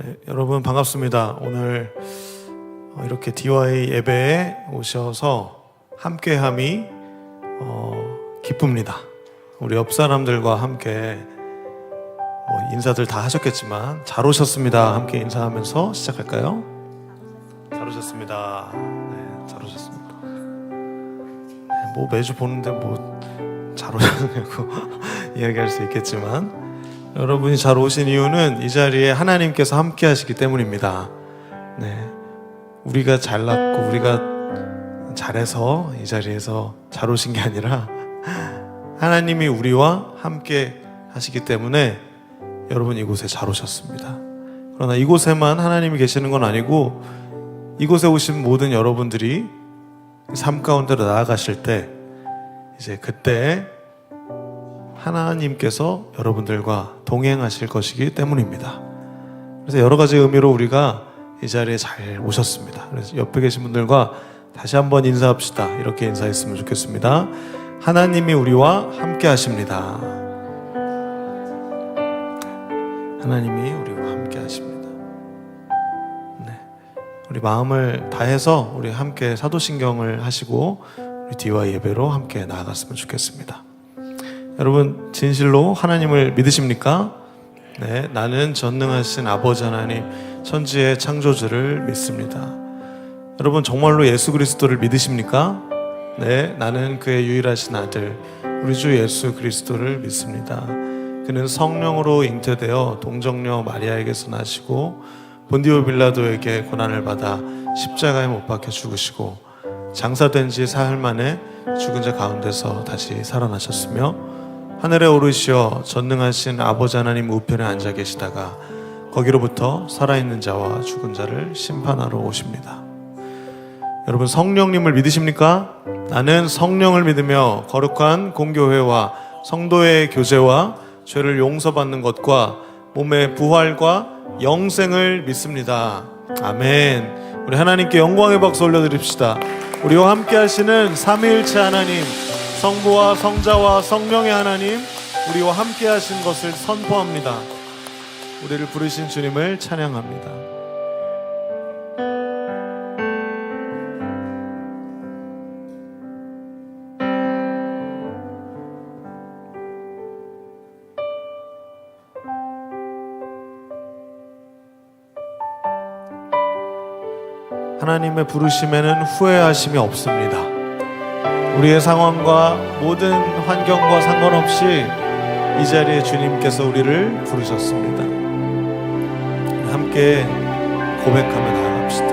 네, 여러분 반갑습니다. 오늘 이렇게 DY 예배에 오셔서 함께함이 기쁩니다. 우리 옆 사람들과 함께 인사들 다 하셨겠지만 잘 오셨습니다. 함께 인사하면서 시작할까요? 잘 오셨습니다. 네, 잘 오셨습니다. 네, 매주 보는데 잘 오셨냐고 이야기할 수 있겠지만 여러분이 잘 오신 이유는 이 자리에 하나님께서 함께 하시기 때문입니다. 네, 우리가 잘났고 우리가 잘해서 이 자리에서 잘 오신 게 아니라 하나님이 우리와 함께 하시기 때문에 여러분 이곳에 잘 오셨습니다. 그러나 이곳에만 하나님이 계시는 건 아니고 이곳에 오신 모든 여러분들이 삶 가운데로 나아가실 때 이제 그때 하나님께서 여러분들과 동행하실 것이기 때문입니다. 그래서 여러 가지 의미로 우리가 이 자리에 잘 오셨습니다. 그래서 옆에 계신 분들과 다시 한번 인사합시다. 이렇게 인사했으면 좋겠습니다. 하나님이 우리와 함께 하십니다. 하나님이 우리와 함께 하십니다. 네, 우리 마음을 다해서 우리 함께 사도신경을 하시고 우리 DY 예배로 함께 나아갔으면 좋겠습니다. 여러분 진실로 하나님을 믿으십니까? 네, 나는 전능하신 아버지 하나님 천지의 창조주를 믿습니다. 여러분 정말로 예수 그리스도를 믿으십니까? 네, 나는 그의 유일하신 아들 우리 주 예수 그리스도를 믿습니다. 그는 성령으로 잉태되어 동정녀 마리아에게서 나시고 본디오 빌라도에게 고난을 받아 십자가에 못 박혀 죽으시고 장사된 지 사흘 만에 죽은 자 가운데서 다시 살아나셨으며 하늘에 오르시어 전능하신 아버지 하나님 우편에 앉아 계시다가 거기로부터 살아있는 자와 죽은 자를 심판하러 오십니다. 여러분 성령님을 믿으십니까? 나는 성령을 믿으며 거룩한 공교회와 성도의 교제와 죄를 용서받는 것과 몸의 부활과 영생을 믿습니다. 아멘. 우리 하나님께 영광의 박수 올려드립시다. 우리와 함께 하시는 삼위일체 하나님, 성부와 성자와 성령의 하나님, 우리와 함께 하신 것을 선포합니다. 우리를 부르신 주님을 찬양합니다. 하나님의 부르심에는 후회하심이 없습니다. 우리의 상황과 모든 환경과 상관없이 이 자리에 주님께서 우리를 부르셨습니다. 함께 고백하며 나아갑시다.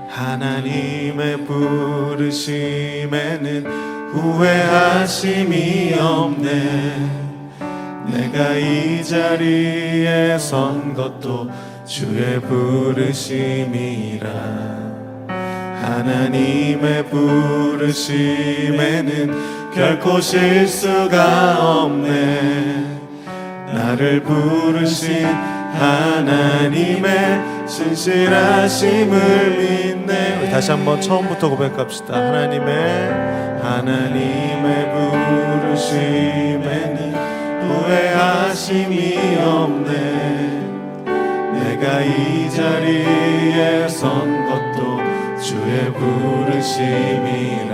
하나님의 부르심에는 후회하심이 없네. 내가 이 자리에 선 것도 주의 부르심이라. 하나님의 부르심에는 결코 실수가 없네. 나를 부르신 하나님의 신실하심을 믿네. 우리 다시 한번 처음부터 고백합시다. 하나님의 부르심에는 후회하심이 없네. 내가 이 자리에 선 것도 주의 부르심이라.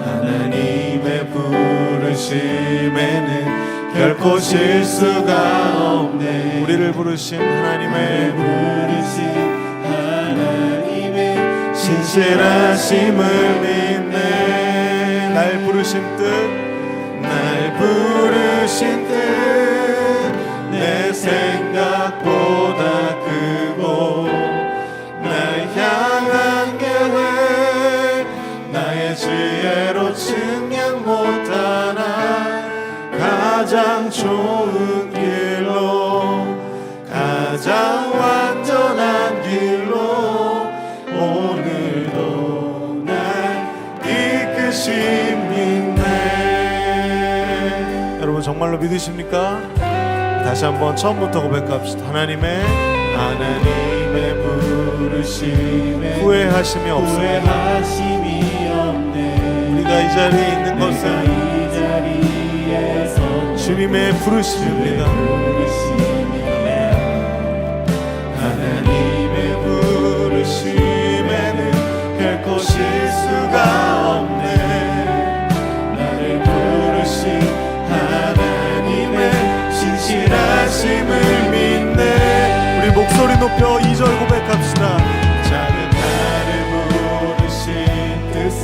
하나님의 부르심에는 결코 실수가 없네. 우리를 부르신 하나님의 신실하심을 믿네. 날 부르신 뜻 내 생각보다 크고 날 향한 계획 나의 지혜로 측량 못하나 가장 좋은 길로 가장 완전한 길로 오늘도 날 이끄심 믿네. 여러분 정말로 믿으십니까? 다시 한번 처음부터 고백합시다. 하나님의 부르심에 후회하심이 없습니다. 우리가 이 자리에 있는 것은 주님의 부르심입니다. 하나님의 부르심에는 결코 실수가 없네. 나를 부르신 하나님의 신실하심을 믿네. 우리 목소리 높여 2절 고백합시다. 작은 나를 부르신 뜻은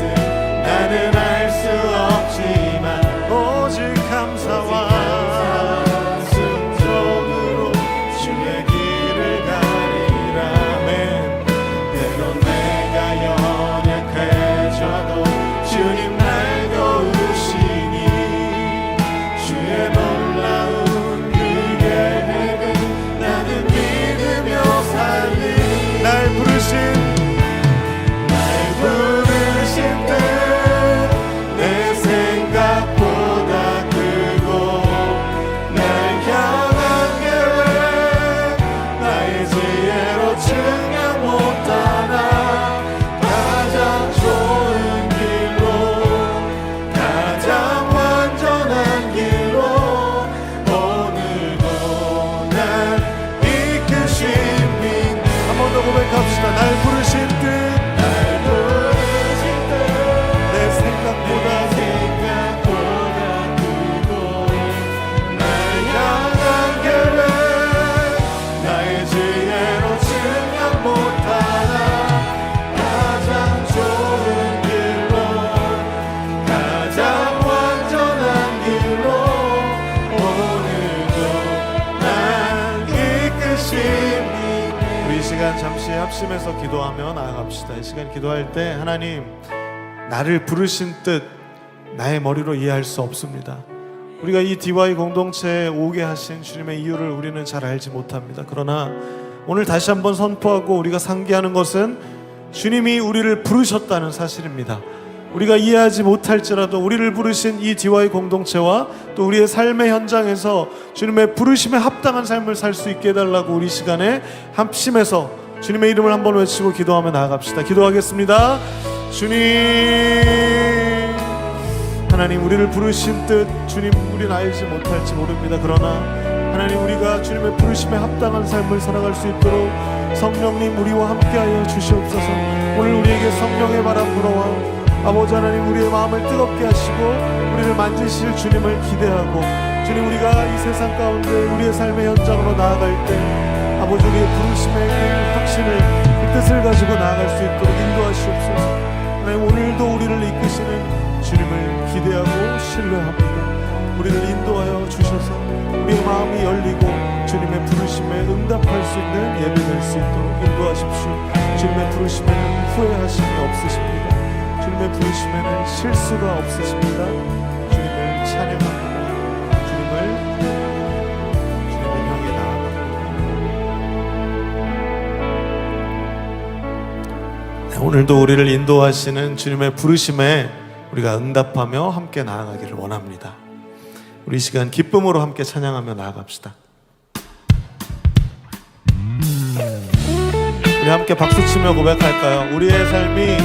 나는 알 수 없지만 오직 감사와 순종으로 주의 길을 가리라면 때론 내가 연약해져도 주님 날 도우시니 주의 놀라운 그 계획은 나는 믿으며 살리. 날 부르신 뜻 내 생각보다 크고 날 향한 계획 나의 지혜로 증명 못하나 가장 좋은 길로 가장 완전한 길로 오늘도 날 이끄신 민. 한 번 더 고백합시다. 날 부르신 뜻 생각보다 크고 날 향한 계획 나의 지혜로 증명 못하나 가장 좋은 길로 가장 완전한 길로 오늘도 날 이끄시니. 우리 이 시간 잠시 합심해서 기도하며 나아갑시다. 이 시간 기도할 때 하나님, 나를 부르신 뜻 나의 머리로 이해할 수 없습니다. 우리가 이 DY 공동체에 오게 하신 주님의 이유를 우리는 잘 알지 못합니다. 그러나 오늘 다시 한번 선포하고 우리가 상기하는 것은 주님이 우리를 부르셨다는 사실입니다. 우리가 이해하지 못할지라도 우리를 부르신 이 DY 공동체와 또 우리의 삶의 현장에서 주님의 부르심에 합당한 삶을 살 수 있게 해달라고 우리 시간에 합심해서 주님의 이름을 한번 외치고 기도하며 나아갑시다. 기도하겠습니다. 주님, 하나님, 우리를 부르신 뜻 주님 우리는 알지 못할지 모릅니다. 그러나 하나님, 우리가 주님의 부르심에 합당한 삶을 살아갈 수 있도록 성령님 우리와 함께하여 주시옵소서. 오늘 우리에게 성령의 바람 불어와 아버지 하나님, 우리의 마음을 뜨겁게 하시고 우리를 만지실 주님을 기대하고, 주님, 우리가 이 세상 가운데 우리의 삶의 현장으로 나아갈 때 아버지, 우리의 부르심의 그 확신을, 그 뜻을 가지고 나아갈 수 있도록 인도하시옵소서. 하나님, 오늘도 우리를 이끄시는 주님을 기대하고 신뢰합니다. 우리를 인도하여 주셔서 우리의 마음이 열리고 주님의 부르심에 응답할 수 있는 예배 될 수 있도록 인도하십시오. 주님의 부르심에는 후회하심이 없으십니다. 주님의 부르심에는 실수가 없으십니다. 주님을 찬양합니다. 주님을 향해 나아갑니다. 네, 오늘도 우리를 인도하시는 주님의 부르심에 우리가 응답하며 함께 나아가기를 원합니다. 우리 시간 기쁨으로 함께 찬양하며 나아갑시다. 우리 함께 박수치며 고백할까요? 우리의 삶이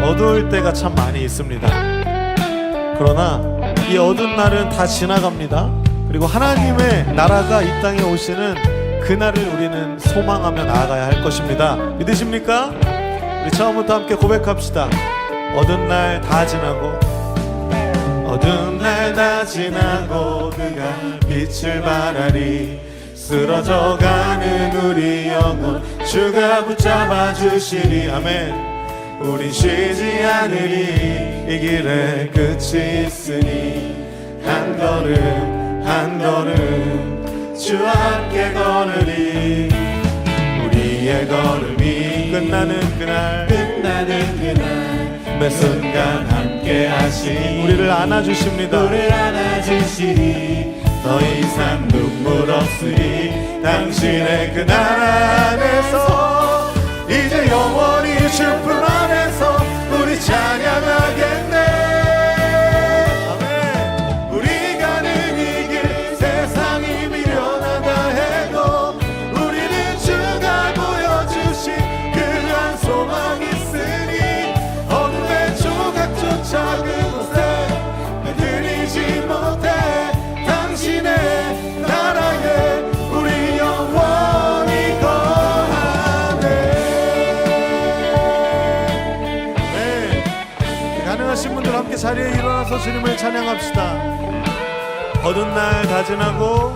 어두울 때가 참 많이 있습니다. 그러나 이 어두운 날은 다 지나갑니다. 그리고 하나님의 나라가 이 땅에 오시는 그날을 우리는 소망하며 나아가야 할 것입니다. 믿으십니까? 우리 처음부터 함께 고백합시다. 어두운 날 다 지나고, 어두운 날 다 지나고 그가 빛을 발하리. 쓰러져가는 우리 영혼 주가 붙잡아 주시리. 아멘. 우린 쉬지 않으리. 이 길에 끝이 있으니 한 걸음 한 걸음 주와 함께 걸으리. 우리의 걸음이 끝나는 그날 매 순간 함께 하시니 우리를 안아주십니다. 우리를 안아주시니 더 이상 눈물 없으리. 당신의 그날 안에서 이제 영원히 주품 안에서 우리 찬양하겠네. 아멘. 우리 가는 이 길 세상이 미련하다 해도 우리는 주가 보여주신 그한 소망이 있으니 어둠의 조각조차 그곳에 들이지 못해 당신의 일어서서 주님을 찬양합시다. 어두운 날 다 지나고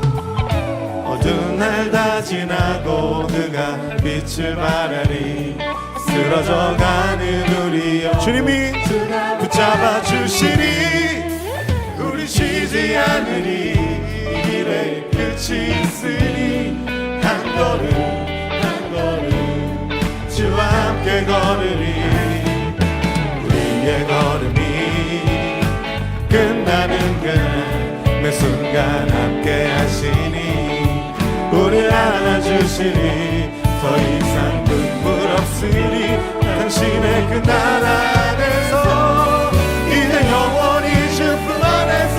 어두운 날 다 지나고 그가 빛을 발하니 쓰러져가는 우리 영 주님이 붙잡아 주시니 우리 쉬지 않으니 이 길에 끝이 있으니 한 걸음 한 걸음 주와 함께 걸으리 우리의 걸음이 끝나는 그날 매 순간 함께 하시니 우리 안아주시니 더 이상 눈물 없으니 당신의 그 나라 안에서 이제 영원히 주품 안에서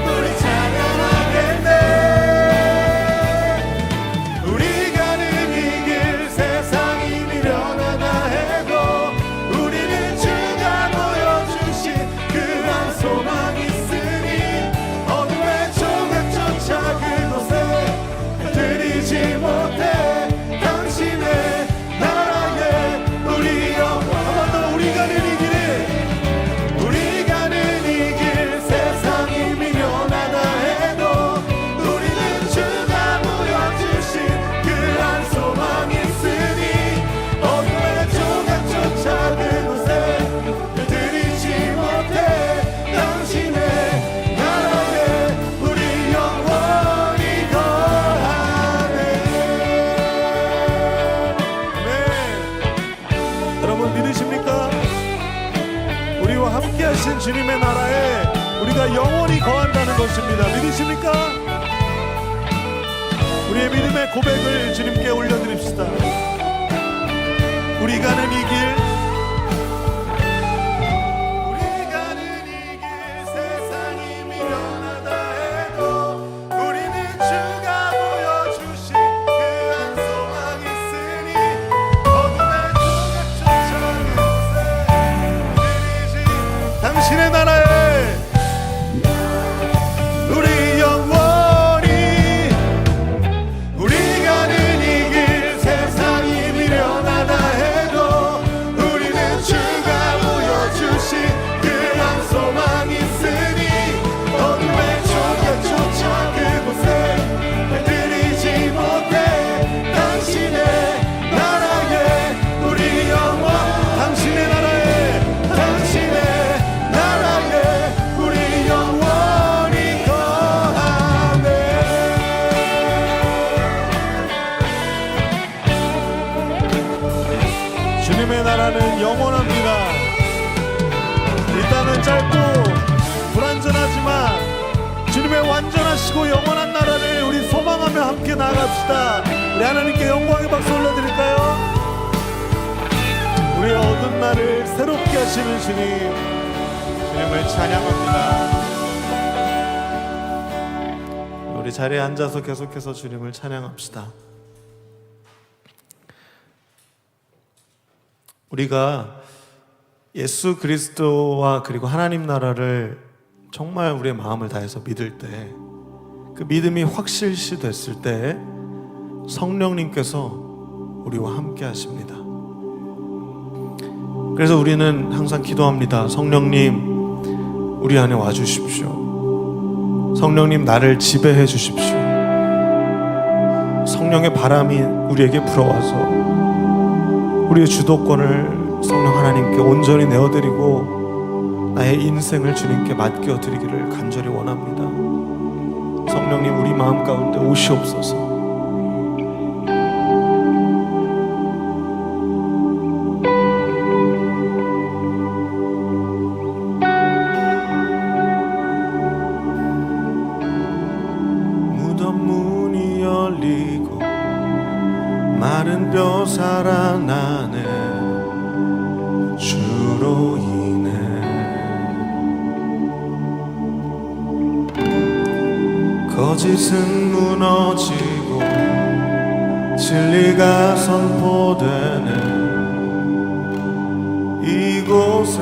우리 찬양하겠네 우리 가는 이 길 세상이 미련하다 해도 우리는 주가 보여주신 그런 소망이 있으니 어둠의 조각조차 그곳에 들이지 못해 당신의 나라에 우리 영원 한 번 더 우리 가는 이 길에 우리 가는 이 길 세상이 미련하다 해도 우리는 주가 보여주신 그한 소망이 있으니 어둠의 조각조차 그곳에 들이지 못해 당신의 나라에 우리 영원히 거하네 아멘. 여러분 믿으십니까? 우리와 함께 하신 주님의 나라에 우리가 영원히 거한다는 것입니다. 믿으십니까? 우리의 믿음의 고백을 주님께 올려드립시다. 우리 가는 이 길 우리 가는 이 길 세상이 미련하다 해도 우리는 주가 보여주신 그한 소망이 있으니 어둠의 조각조차 그곳에 들이지 당신의 나라에 우리 영원히 우리 가는 이 길 세상이 미련하다 해도 우리는 주가 보여주신 그한 소망이 있으니 어둠의 조각조차 그곳에 들이지 못해 당신의 나라에 우리 영원 당신의 나라에 우리 영원히 거하네 주님의 나라는 영원합니다. 이 땅은 짧고 불완전하지만 주님의 완전하시고 영원한 나라를 우리 소망하며 함께 나아갑시다. 우리 하나님께 영광의 박수 올려드릴까요? 우리의 어두운 날을 새롭게 하시는 주님을 찬양합니다. 우리 자리에 앉아서 계속해서 주님을 찬양합시다. 우리가 예수 그리스도와 그리고 하나님 나라를 정말 우리의 마음을 다해서 믿을 때 그 믿음이 확실시 됐을 때 성령님께서 우리와 함께 하십니다. 그래서 우리는 항상 기도합니다. 성령님 우리 안에 와주십시오. 성령님 나를 지배해 주십시오. 성령의 바람이 우리에게 불어와서 우리의 주도권을 성령 하나님께 온전히 내어드리고 나의 인생을 주님께 맡겨드리기를 간절히 원합니다. 성령님 우리 마음 가운데 오시옵소서. 무덤 문이 열리고 마른 뼈 살아나네 주로 인해 거짓은 무너지고 진리가 선포되네 이곳에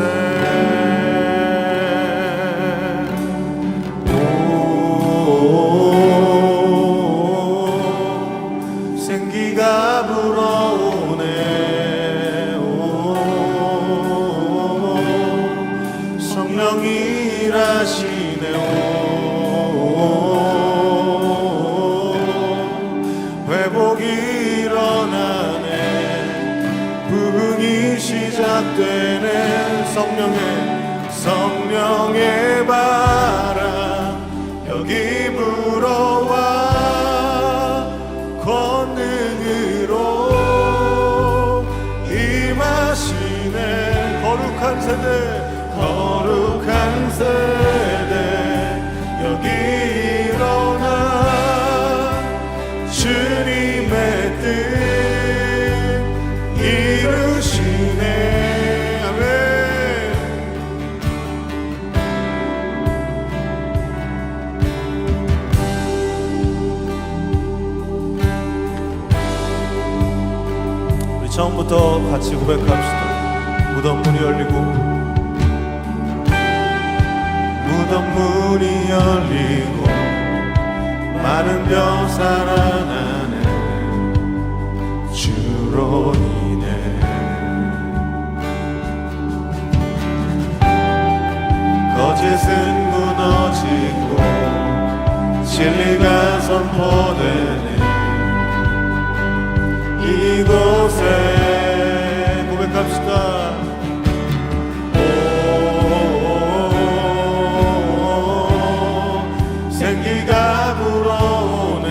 생기가 불어오네 성령이 일하시 성령의 바람 여기 불어와 권능으로 임하시네. 거룩한 세대 여기 일어나 주님의 뜻 이루시네. 아멘. 우리 처음부터 같이 고백합시다. 무덤 문이 열리고 많은 병 살아나네. 주로 인해 거짓은 무너지고 진리가 선포되네. 이곳에 고백합시다. 생기가 불어오네.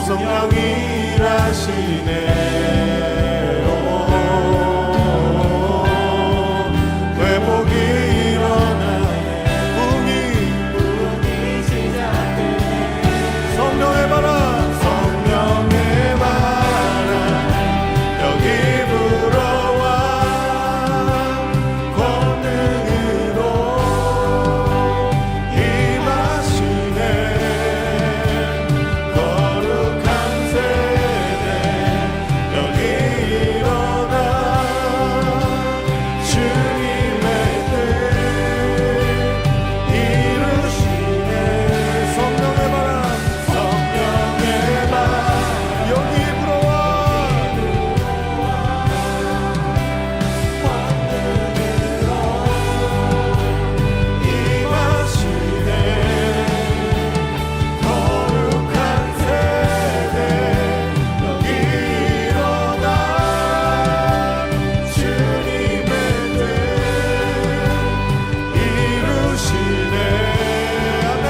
성령이 일하시네. 회복이 일어나네. 부흥이 시작되네. 성령의 바람 여기 불어와 권능으로 임하시네. 거룩한 세대 여기 일어나 주님의 뜻 이루시네. 성령의 바람 여기 불어와 임하시네. 거룩한 세대 여기 일어나 주님의 뜻 이루시네. 아멘.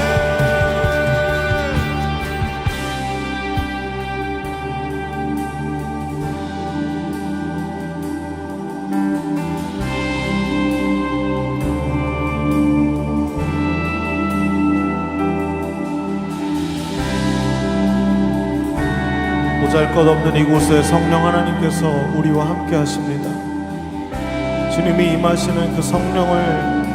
보잘것없는 이곳에 성령 하나님께서 우리와 함께 하십니다. 주님이 임하시는 그 성령을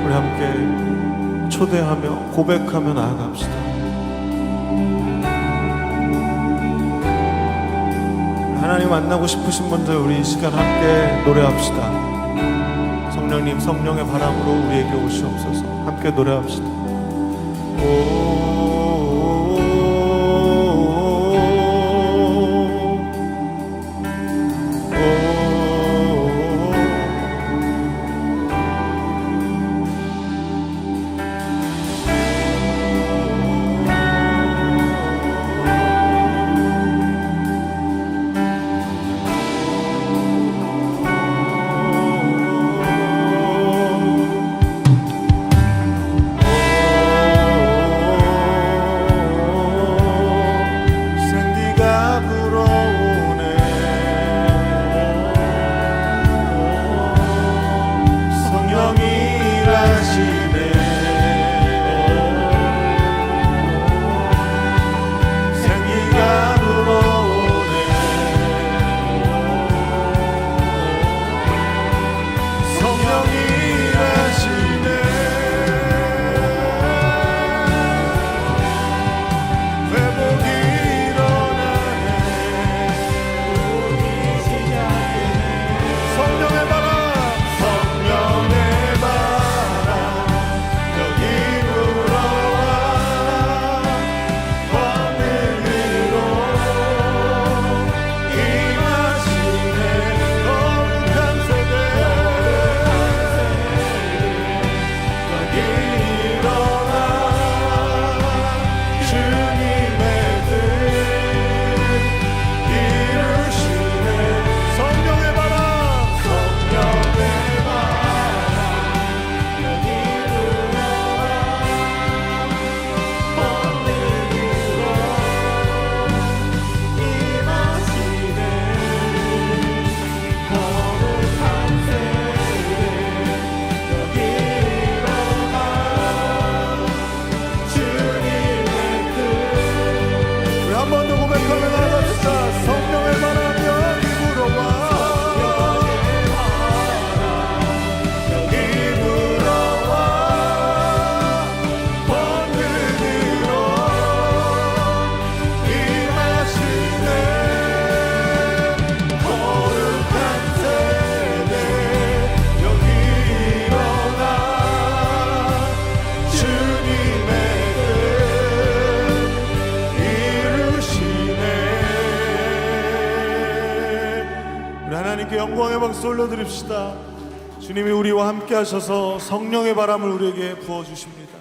우리 함께 초대하며 고백하며 나아갑시다. 하나님 만나고 싶으신 분들 우리 이 시간 함께 노래합시다. 성령님 성령의 바람으로 우리에게 오시옵소서. 함께 노래합시다. 영광의 박수 올려드립시다. 주님이 우리와 함께 하셔서 성령의 바람을 우리에게 부어주십니다.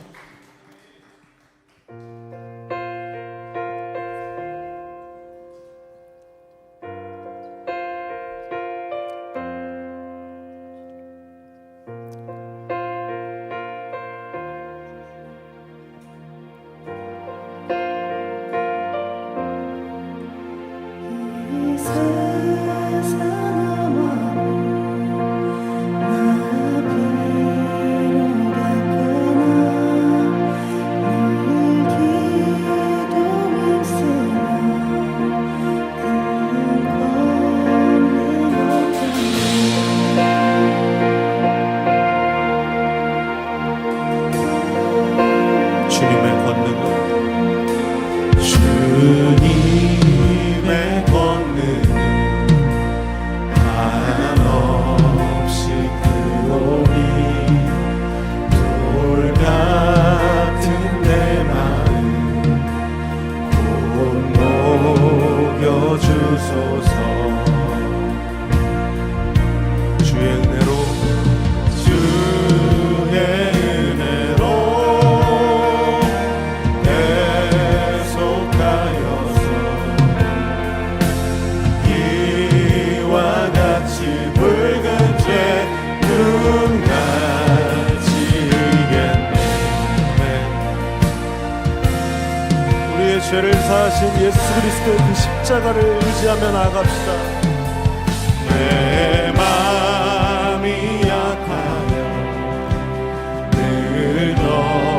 죄를 사하신 예수 그리스도의 그 십자가를 의지하며 나아갑시다. 내 마음이 약하여 늘 넘어지오니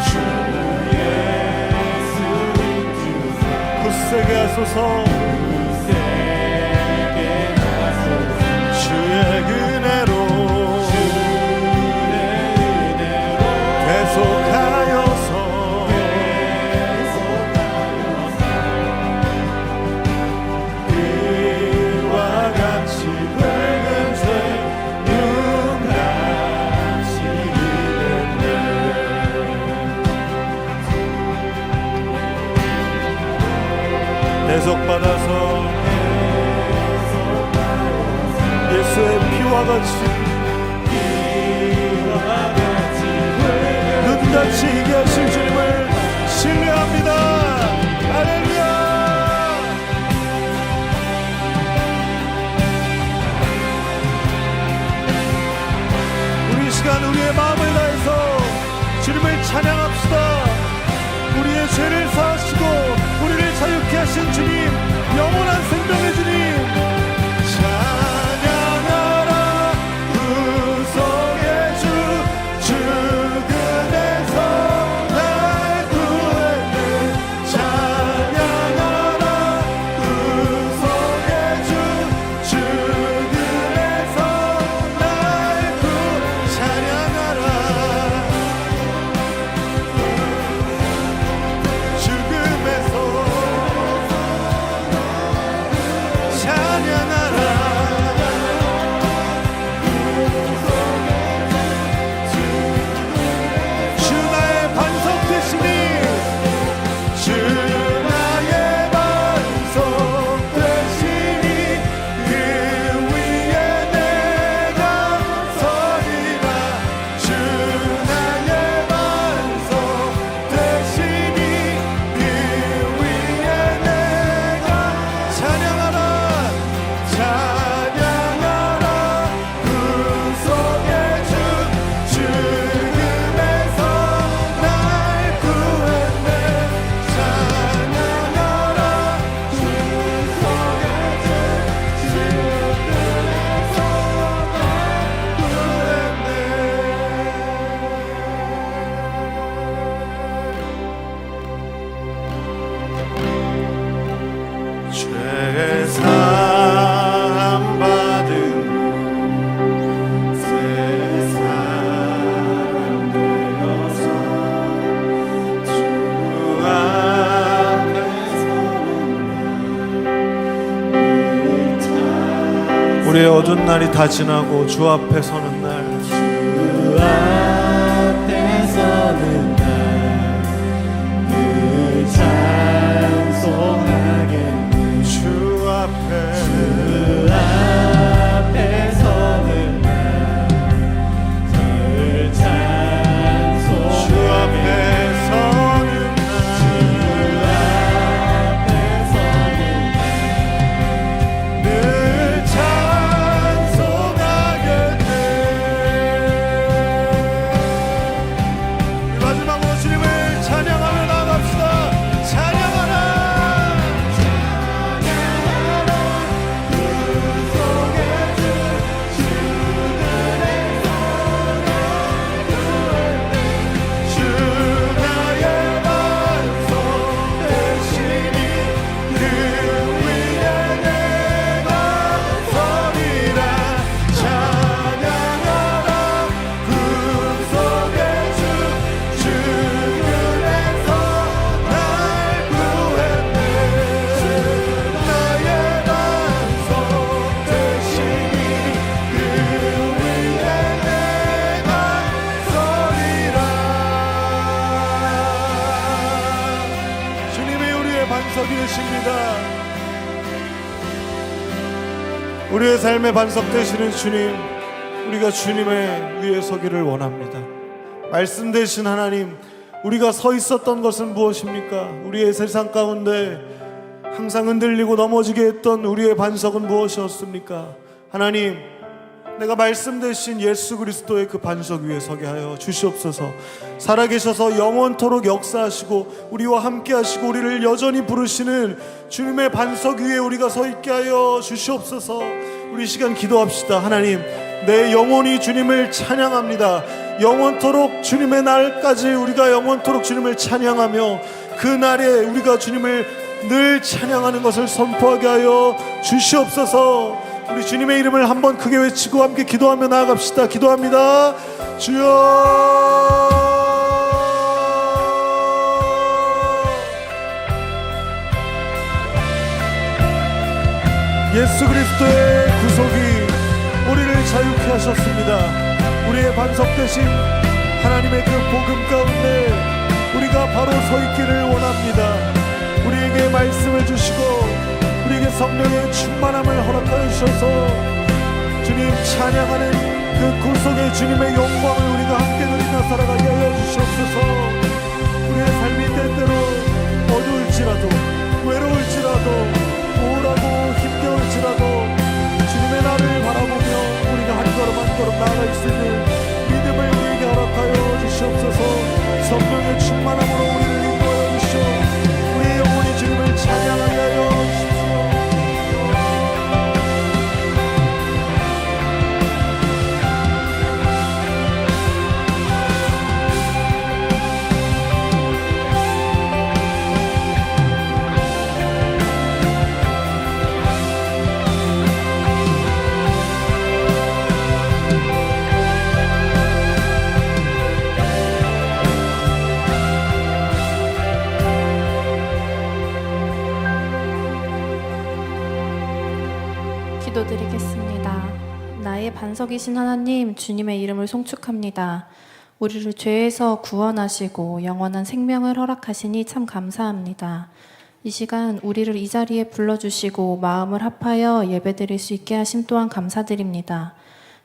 주 예수님 주사 굳세게 하소서. 주의 은혜로 계속하여서 그와 같이 붉은 새 눈같이 되네. 대속받아서 예수의 피와 같이 눈같이 이게 하실 주님을 신뢰합니다. 할렐루야. 우리 시간 우리의 마음을 다해서 주님을 찬양합시다. 우리의 죄를 사하시고 우리를 자유케 하신 주님, 영원한 생명의 주님 찬양하라. 구속의 주 죽음에서 날 구했네. 찬양하라. 구속의 주 죽음에서 날 찬양하라. 죽음에서 찬양하라. 주 나의 반석 되시니 주 나의 반석 되시니 그 위에 내가 서리라. 주 나의 반석 되시니 그 위에 내가 찬양하라. 찬양하라. 구속의 주 죽음에서 날 구했네. 찬양하라. 구속의 주 죽음에서 날 구했네. 죄 사함 받은 새 사람 되어서 주 앞에 서는 날 우리의 어두운 날이 다 지나고 주 앞에 서는 날 주 앞에 서는 날 늘 찬송하겠네. 주 우리의 삶의 반석 되시는 주님, 우리가 주님의 위에 서기를 원합니다. 말씀 되신 하나님, 우리가 서 있었던 것은 무엇입니까? 우리의 세상 가운데 항상 흔들리고 넘어지게 했던 우리의 반석은 무엇이었습니까? 하나님, 내가 말씀 되신 예수 그리스도의 그 반석 위에 서게 하여 주시옵소서. 살아계셔서 영원토록 역사하시고 우리와 함께 하시고 우리를 여전히 부르시는 주님의 반석 위에 우리가 서 있게 하여 주시옵소서. 우리 시간 기도합시다. 하나님, 내 영혼이 주님을 찬양합니다. 영원토록 주님의 날까지 우리가 영원토록 주님을 찬양하며 그 날에 우리가 주님을 늘 찬양하는 것을 선포하게 하여 주시옵소서. 우리 주님의 이름을 한번 크게 외치고 함께 기도하며 나아갑시다. 기도합니다. 주여, 예수 그리스도의 구속이 우리를 자유케 하셨습니다. 우리의 반석 되신 하나님의 그 복음 가운데 우리가 바로 서 있기를 원합니다. 우리에게 말씀을 주시고 우리에게 성령의 충만함을 허락하여 주셔서 주님 찬양하는 그 구속의 주님의 영광을 우리가 함께 누리며 살아가게 하여 주시옵소서. 우리의 삶이 때때로 어두울지라도 외로울지라도 우울하고 힘겨울지라도 주님의 나를 바라보며 우리가 한 걸음 한 걸음 나아갈 수 있는 믿음을 우리에게 허락하여 주시옵소서. 성령의 충만함으로 우리를 인도하여 주시오. 우리의 영혼이 주님을 찬양하게 하여 주시옵소서. 기도드리겠습니다. 나의 반석이신 하나님, 주님의 이름을 송축합니다. 우리를 죄에서 구원하시고 영원한 생명을 허락하시니 참 감사합니다. 이 시간 우리를 이 자리에 불러주시고 마음을 합하여 예배드릴 수 있게 하심 또한 감사드립니다.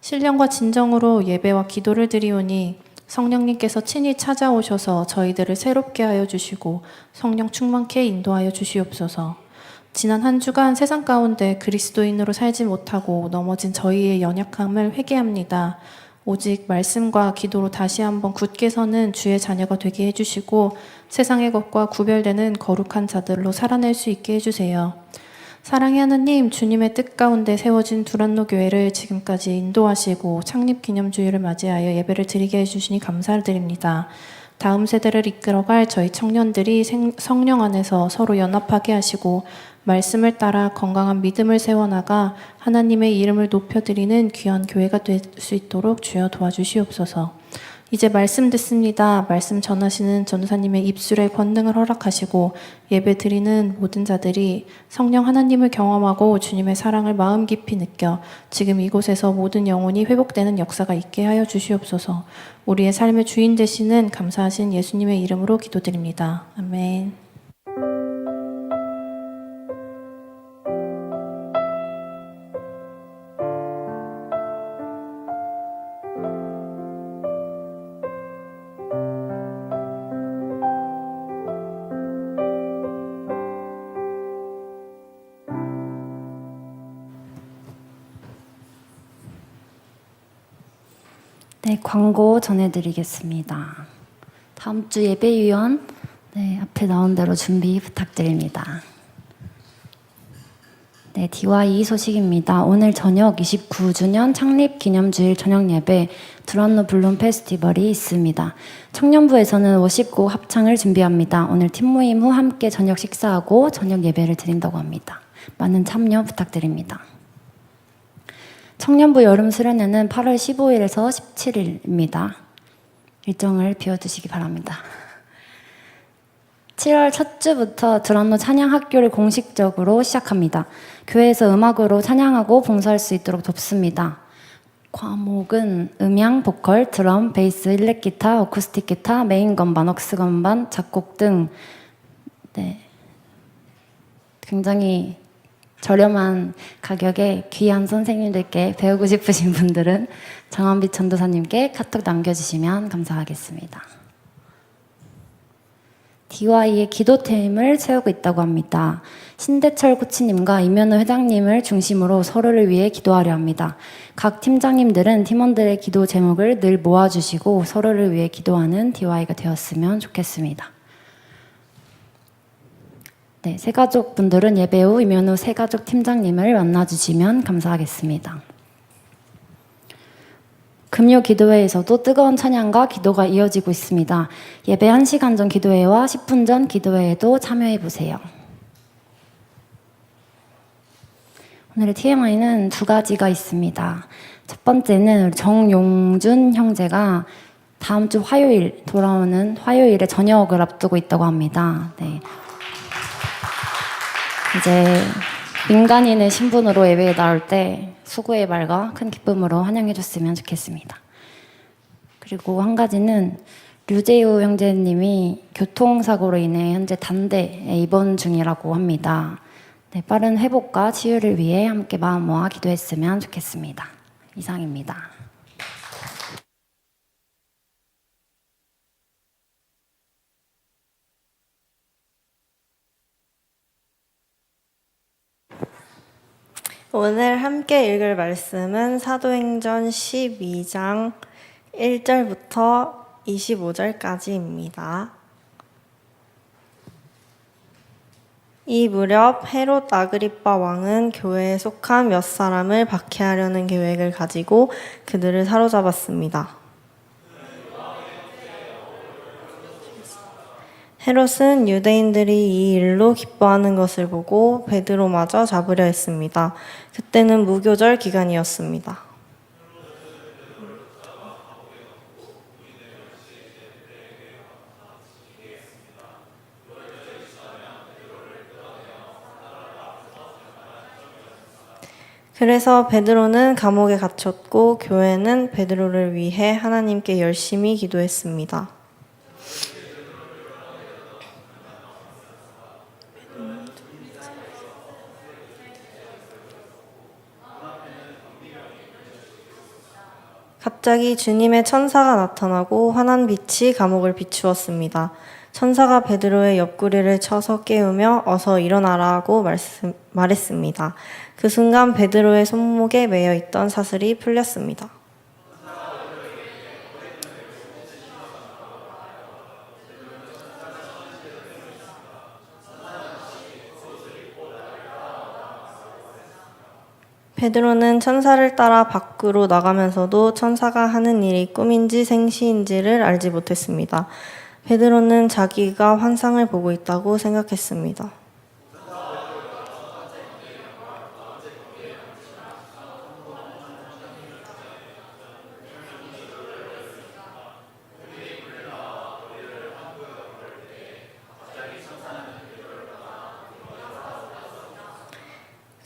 신령과 진정으로 예배와 기도를 드리오니 성령님께서 친히 찾아오셔서 저희들을 새롭게 하여 주시고 성령 충만케 인도하여 주시옵소서. 지난 한 주간 세상 가운데 그리스도인으로 살지 못하고 넘어진 저희의 연약함을 회개합니다. 오직 말씀과 기도로 다시 한번 굳게 서는 주의 자녀가 되게 해주시고 세상의 것과 구별되는 거룩한 자들로 살아낼 수 있게 해주세요. 사랑의 하나님, 주님의 뜻 가운데 세워진 두란노 교회를 지금까지 인도하시고 창립기념주일을 맞이하여 예배를 드리게 해주시니 감사드립니다. 다음 세대를 이끌어갈 저희 청년들이 성령 안에서 서로 연합하게 하시고 말씀을 따라 건강한 믿음을 세워나가 하나님의 이름을 높여드리는 귀한 교회가 될 수 있도록 주여 도와주시옵소서. 이제 말씀 듣습니다. 말씀 전하시는 전도사님의 입술에 권능을 허락하시고 예배 드리는 모든 자들이 성령 하나님을 경험하고 주님의 사랑을 마음 깊이 느껴 지금 이곳에서 모든 영혼이 회복되는 역사가 있게 하여 주시옵소서. 우리의 삶의 주인 되시는 감사하신 예수님의 이름으로 기도드립니다. 아멘. 네, 광고 전해드리겠습니다. 다음 주 예배위원 앞에 나온 대로 준비 부탁드립니다. 네, DY 소식입니다. 오늘 저녁 29주년 창립 기념주일 저녁 예배 두란노 블룸 페스티벌이 있습니다. 청년부에서는 워십곡 합창을 준비합니다. 오늘 팀 모임 후 함께 저녁 식사하고 저녁 예배를 드린다고 합니다. 많은 참여 부탁드립니다. 청년부 여름 수련회는 8월 15일에서 17일입니다. 일정을 비워두시기 바랍니다. 7월 첫 주부터 두란노 찬양학교를 공식적으로 시작합니다. 교회에서 음악으로 찬양하고 봉사할 수 있도록 돕습니다. 과목은 음향, 보컬, 드럼, 베이스, 일렉기타, 어쿠스틱 기타, 메인 건반, 웍스 건반, 작곡 등 굉장히 저렴한 가격에 귀한 선생님들께 배우고 싶으신 분들은 정한빛 전도사님께 카톡 남겨주시면 감사하겠습니다. DY의 기도팀을 세우고 있다고 합니다. 신대철 코치님과 이면우 회장님을 중심으로 서로를 위해 기도하려 합니다. 각 팀장님들은 팀원들의 기도 제목을 늘 모아주시고 서로를 위해 기도하는 DY가 되었으면 좋겠습니다. 네, 새가족 분들은 예배 후 이면우 새가족 팀장님을 만나주시면 감사하겠습니다. 금요 기도회에서도 뜨거운 찬양과 기도가 이어지고 있습니다. 예배 1시간 전 기도회와 10분 전 기도회에도 참여해보세요. 오늘의 TMI는 2가지가 있습니다. 첫 번째는 정용준 형제가 다음 주 화요일 돌아오는 화요일에 저녁을 앞두고 있다고 합니다. 네. 이제 민간인의 신분으로 예배에 나올 때 수고의 말과 큰 기쁨으로 환영해 줬으면 좋겠습니다. 그리고 한 가지는 류재우 형제님이 교통사고로 인해 현재 단대에 입원 중이라고 합니다. 네, 빠른 회복과 치유를 위해 함께 마음 모아 기도했으면 좋겠습니다. 이상입니다. 오늘 함께 읽을 말씀은 사도행전 12장 1절부터 25절까지입니다. 이 무렵 헤롯 아그리빠 왕은 교회에 속한 몇 사람을 박해하려는 계획을 가지고 그들을 사로잡았습니다. 헤롯은 유대인들이 이 일로 기뻐하는 것을 보고 베드로마저 잡으려 했습니다. 그때는 무교절 기간이었습니다. 그래서 베드로는 감옥에 갇혔고 교회는 베드로를 위해 하나님께 열심히 기도했습니다. 갑자기 주님의 천사가 나타나고 환한 빛이 감옥을 비추었습니다. 천사가 베드로의 옆구리를 쳐서 깨우며 어서 일어나라고 말했습니다. 그 순간 베드로의 손목에 매여 있던 사슬이 풀렸습니다. 베드로는 천사를 따라 밖으로 나가면서도 천사가 하는 일이 꿈인지 생시인지를 알지 못했습니다. 베드로는 자기가 환상을 보고 있다고 생각했습니다.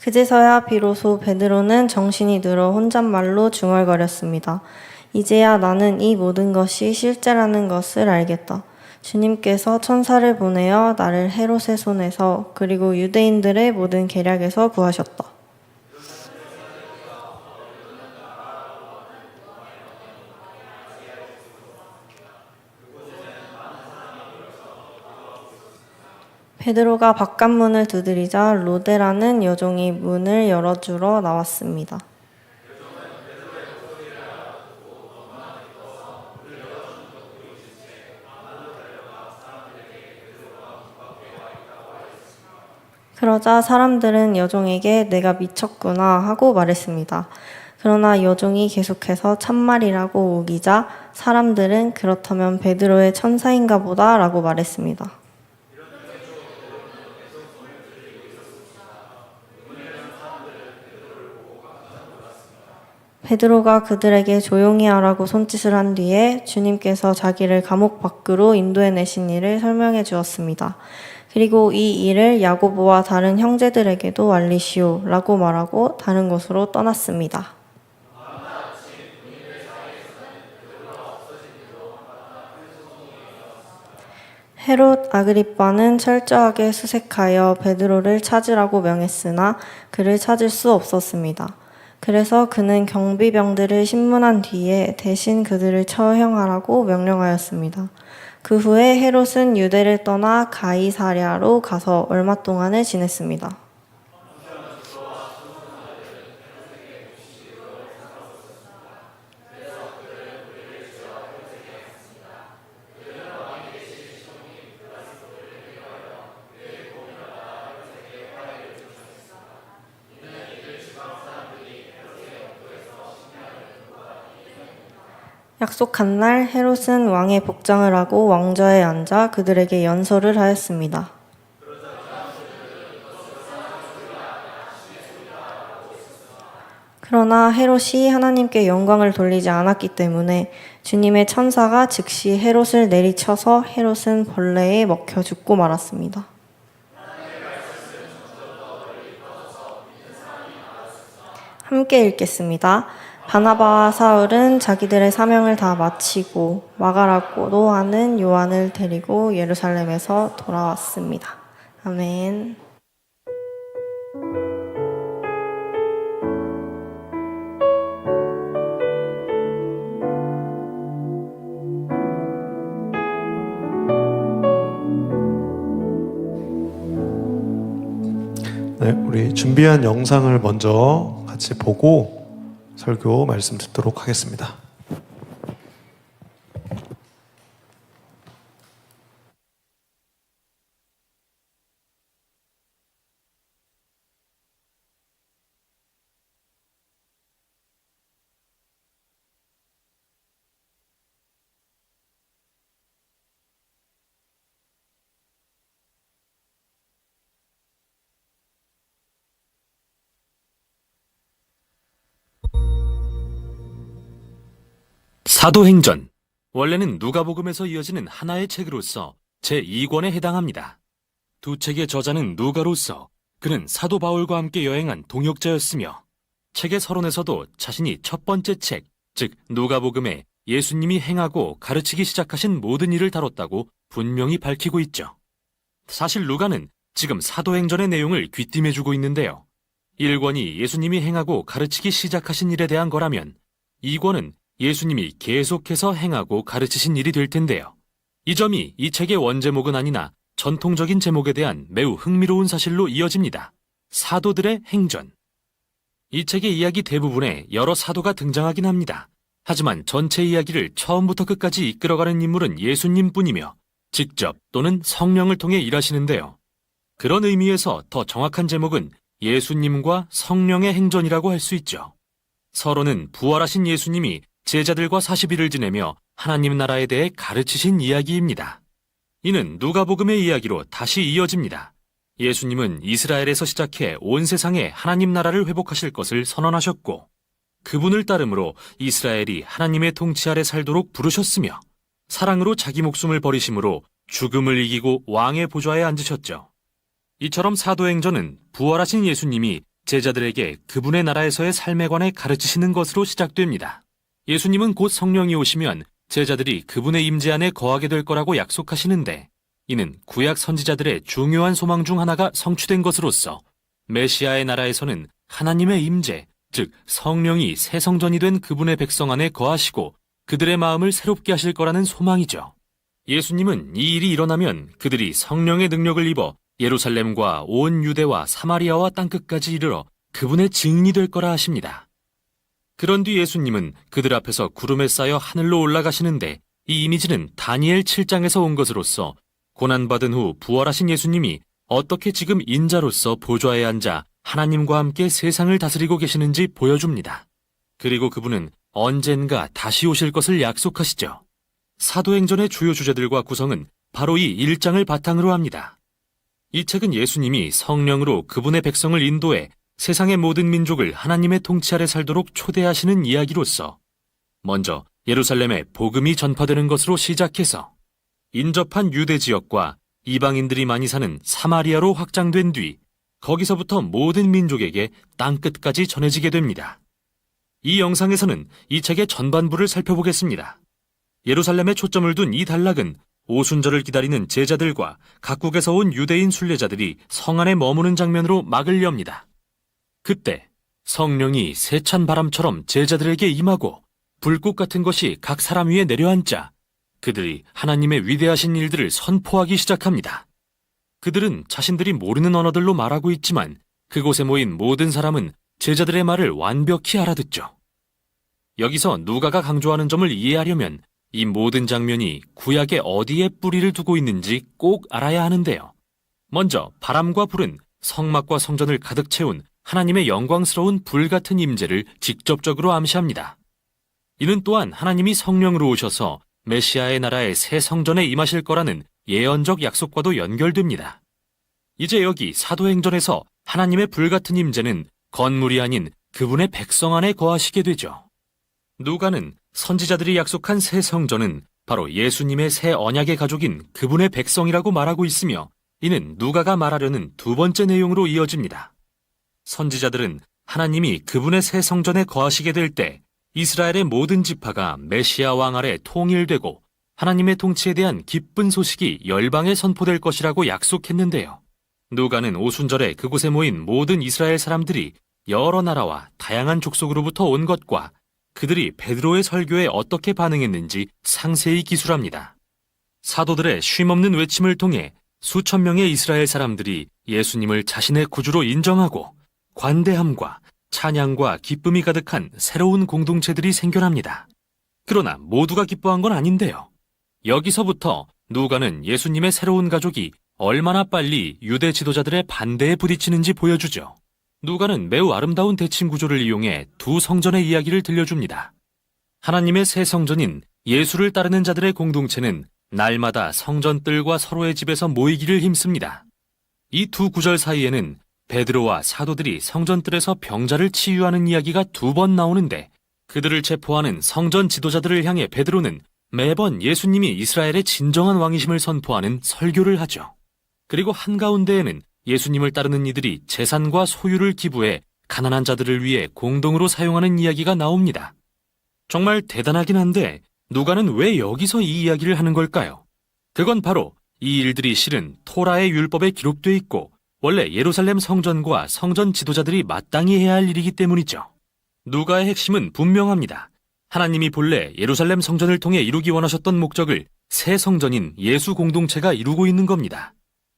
그제서야 비로소 베드로는 정신이 들어 혼잣말로 중얼거렸습니다. 이제야 나는 이 모든 것이 실제라는 것을 알겠다. 주님께서 천사를 보내어 나를 헤롯의 손에서 그리고 유대인들의 모든 계략에서 구하셨다. 베드로가 바깥문을 두드리자 로데라는 여종이 문을 열어주러 나왔습니다. 그러자 사람들은 여종에게 내가 미쳤구나 하고 말했습니다. 그러나 여종이 계속해서 참말이라고 우기자 사람들은 그렇다면 베드로의 천사인가 보다 라고 말했습니다. 베드로가 그들에게 조용히 하라고 손짓을 한 뒤에 주님께서 자기를 감옥 밖으로 인도해내신 일을 설명해 주었습니다. 그리고 이 일을 야고보와 다른 형제들에게도 알리시오 라고 말하고 다른 곳으로 떠났습니다. 헤롯 아그리빠는 철저하게 수색하여 베드로를 찾으라고 명했으나 그를 찾을 수 없었습니다. 그래서 그는 경비병들을 신문한 뒤에 대신 그들을 처형하라고 명령하였습니다. 그 후에 헤롯은 유대를 떠나 가이사랴로 가서 얼마 동안을 지냈습니다. 약속한 날 헤롯은 왕의 복장을 하고 왕좌에 앉아 그들에게 연설을 하였습니다. 그러나 헤롯이 하나님께 영광을 돌리지 않았기 때문에 주님의 천사가 즉시 헤롯을 내리쳐서 헤롯은 벌레에 먹혀 죽고 말았습니다. 함께 읽겠습니다. 바나바와 사울은 자기들의 사명을 다 마치고 마가라고도 하는 요한을 데리고 예루살렘에서 돌아왔습니다. 아멘. 네, 우리 준비한 영상을 먼저 같이 보고 설교 말씀 듣도록 하겠습니다. 사도행전, 원래는 누가복음에서 이어지는 하나의 책으로서 제2권에 해당합니다. 두 책의 저자는 누가로서 그는 사도 바울과 함께 여행한 동역자였으며 책의 서론에서도 자신이 첫 번째 책, 즉 누가복음에 예수님이 행하고 가르치기 시작하신 모든 일을 다뤘다고 분명히 밝히고 있죠. 사실 누가는 지금 사도행전의 내용을 귀띔해주고 있는데요. 1권이 예수님이 행하고 가르치기 시작하신 일에 대한 거라면 2권은 예수님이 계속해서 행하고 가르치신 일이 될 텐데요. 이 점이 이 책의 원제목은 아니나 전통적인 제목에 대한 매우 흥미로운 사실로 이어집니다. 사도들의 행전. 이 책의 이야기 대부분에 여러 사도가 등장하긴 합니다. 하지만 전체 이야기를 처음부터 끝까지 이끌어가는 인물은 예수님뿐이며 직접 또는 성령을 통해 일하시는데요. 그런 의미에서 더 정확한 제목은 예수님과 성령의 행전이라고 할 수 있죠. 서론은 부활하신 예수님이 제자들과 40일을 지내며 하나님 나라에 대해 가르치신 이야기입니다. 이는 누가복음의 이야기로 다시 이어집니다. 예수님은 이스라엘에서 시작해 온 세상에 하나님 나라를 회복하실 것을 선언하셨고 그분을 따름으로 이스라엘이 하나님의 통치 아래 살도록 부르셨으며 사랑으로 자기 목숨을 버리심으로 죽음을 이기고 왕의 보좌에 앉으셨죠. 이처럼 사도행전은 부활하신 예수님이 제자들에게 그분의 나라에서의 삶에 관해 가르치시는 것으로 시작됩니다. 예수님은 곧 성령이 오시면 제자들이 그분의 임재 안에 거하게 될 거라고 약속하시는데 이는 구약 선지자들의 중요한 소망 중 하나가 성취된 것으로서 메시아의 나라에서는 하나님의 임재, 즉 성령이 새 성전이 된 그분의 백성 안에 거하시고 그들의 마음을 새롭게 하실 거라는 소망이죠. 예수님은 이 일이 일어나면 그들이 성령의 능력을 입어 예루살렘과 온 유대와 사마리아와 땅끝까지 이르러 그분의 증인이 될 거라 하십니다. 그런 뒤 예수님은 그들 앞에서 구름에 쌓여 하늘로 올라가시는데 이 이미지는 다니엘 7장에서 온 것으로서 고난받은 후 부활하신 예수님이 어떻게 지금 인자로서 보좌에 앉아 하나님과 함께 세상을 다스리고 계시는지 보여줍니다. 그리고 그분은 언젠가 다시 오실 것을 약속하시죠. 사도행전의 주요 주제들과 구성은 바로 이 1장을 바탕으로 합니다. 이 책은 예수님이 성령으로 그분의 백성을 인도해 세상의 모든 민족을 하나님의 통치 아래 살도록 초대하시는 이야기로서 먼저 예루살렘에 복음이 전파되는 것으로 시작해서 인접한 유대 지역과 이방인들이 많이 사는 사마리아로 확장된 뒤 거기서부터 모든 민족에게 땅끝까지 전해지게 됩니다. 이 영상에서는 이 책의 전반부를 살펴보겠습니다. 예루살렘에 초점을 둔 이 단락은 오순절을 기다리는 제자들과 각국에서 온 유대인 순례자들이 성 안에 머무는 장면으로 막을 엽니다. 그때 성령이 세찬 바람처럼 제자들에게 임하고 불꽃 같은 것이 각 사람 위에 내려앉자 그들이 하나님의 위대하신 일들을 선포하기 시작합니다. 그들은 자신들이 모르는 언어들로 말하고 있지만 그곳에 모인 모든 사람은 제자들의 말을 완벽히 알아듣죠. 여기서 누가가 강조하는 점을 이해하려면 이 모든 장면이 구약의 어디에 뿌리를 두고 있는지 꼭 알아야 하는데요. 먼저 바람과 불은 성막과 성전을 가득 채운 하나님의 영광스러운 불 같은 임재를 직접적으로 암시합니다. 이는 또한 하나님이 성령으로 오셔서 메시아의 나라의 새 성전에 임하실 거라는 예언적 약속과도 연결됩니다. 이제 여기 사도행전에서 하나님의 불 같은 임재는 건물이 아닌 그분의 백성 안에 거하시게 되죠. 누가는 선지자들이 약속한 새 성전은 바로 예수님의 새 언약의 가족인 그분의 백성이라고 말하고 있으며 이는 누가가 말하려는 두 번째 내용으로 이어집니다. 선지자들은 하나님이 그분의 새 성전에 거하시게 될 때 이스라엘의 모든 지파가 메시아 왕 아래 통일되고 하나님의 통치에 대한 기쁜 소식이 열방에 선포될 것이라고 약속했는데요. 누가는 오순절에 그곳에 모인 모든 이스라엘 사람들이 여러 나라와 다양한 족속으로부터 온 것과 그들이 베드로의 설교에 어떻게 반응했는지 상세히 기술합니다. 사도들의 쉼없는 외침을 통해 수천 명의 이스라엘 사람들이 예수님을 자신의 구주로 인정하고 관대함과 찬양과 기쁨이 가득한 새로운 공동체들이 생겨납니다. 그러나 모두가 기뻐한 건 아닌데요. 여기서부터 누가는 예수님의 새로운 가족이 얼마나 빨리 유대 지도자들의 반대에 부딪히는지 보여주죠. 누가는 매우 아름다운 대칭 구조를 이용해 두 성전의 이야기를 들려줍니다. 하나님의 새 성전인 예수를 따르는 자들의 공동체는 날마다 성전뜰과 서로의 집에서 모이기를 힘씁니다. 이 두 구절 사이에는 베드로와 사도들이 성전뜰에서 병자를 치유하는 이야기가 두 번 나오는데 그들을 체포하는 성전 지도자들을 향해 베드로는 매번 예수님이 이스라엘의 진정한 왕이심을 선포하는 설교를 하죠. 그리고 한가운데에는 예수님을 따르는 이들이 재산과 소유를 기부해 가난한 자들을 위해 공동으로 사용하는 이야기가 나옵니다. 정말 대단하긴 한데 누가는 왜 여기서 이 이야기를 하는 걸까요? 그건 바로 이 일들이 실은 토라의 율법에 기록돼 있고 원래 예루살렘 성전과 성전 지도자들이 마땅히 해야 할 일이기 때문이죠. 누가의 핵심은 분명합니다. 하나님이 본래 예루살렘 성전을 통해 이루기 원하셨던 목적을 새 성전인 예수 공동체가 이루고 있는 겁니다.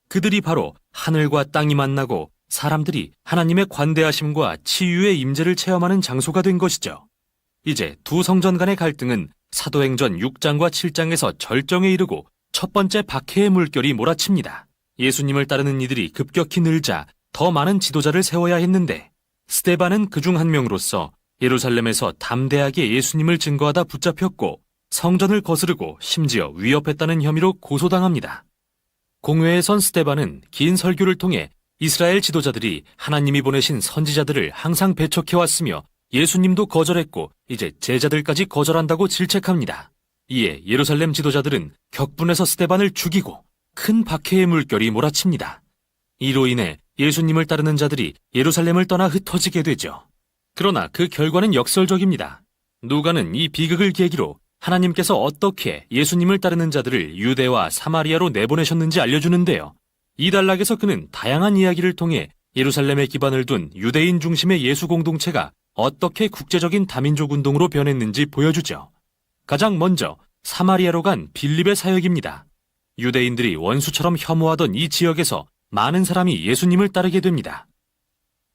그들이 바로 하늘과 땅이 만나고 사람들이 하나님의 관대하심과 치유의 임재를 체험하는 장소가 된 것이죠. 이제 두 성전 간의 갈등은 사도행전 6장과 7장에서 절정에 이르고 첫 번째 박해의 물결이 몰아칩니다. 예수님을 따르는 이들이 급격히 늘자 더 많은 지도자를 세워야 했는데 스데반은 그중 한 명으로서 예루살렘에서 담대하게 예수님을 증거하다 붙잡혔고 성전을 거스르고 심지어 위협했다는 혐의로 고소당합니다. 공회에 선 스데반은 긴 설교를 통해 이스라엘 지도자들이 하나님이 보내신 선지자들을 항상 배척해왔으며 예수님도 거절했고 이제 제자들까지 거절한다고 질책합니다. 이에 예루살렘 지도자들은 격분해서 스데반을 죽이고 큰 박해의 물결이 몰아칩니다. 이로 인해 예수님을 따르는 자들이 예루살렘을 떠나 흩어지게 되죠. 그러나 그 결과는 역설적입니다. 누가는 이 비극을 계기로 하나님께서 어떻게 예수님을 따르는 자들을 유대와 사마리아로 내보내셨는지 알려주는데요. 이 단락에서 그는 다양한 이야기를 통해 예루살렘에 기반을 둔 유대인 중심의 예수 공동체가 어떻게 국제적인 다민족 운동으로 변했는지 보여주죠. 가장 먼저 사마리아로 간 빌립의 사역입니다. 유대인들이 원수처럼 혐오하던 이 지역에서 많은 사람이 예수님을 따르게 됩니다.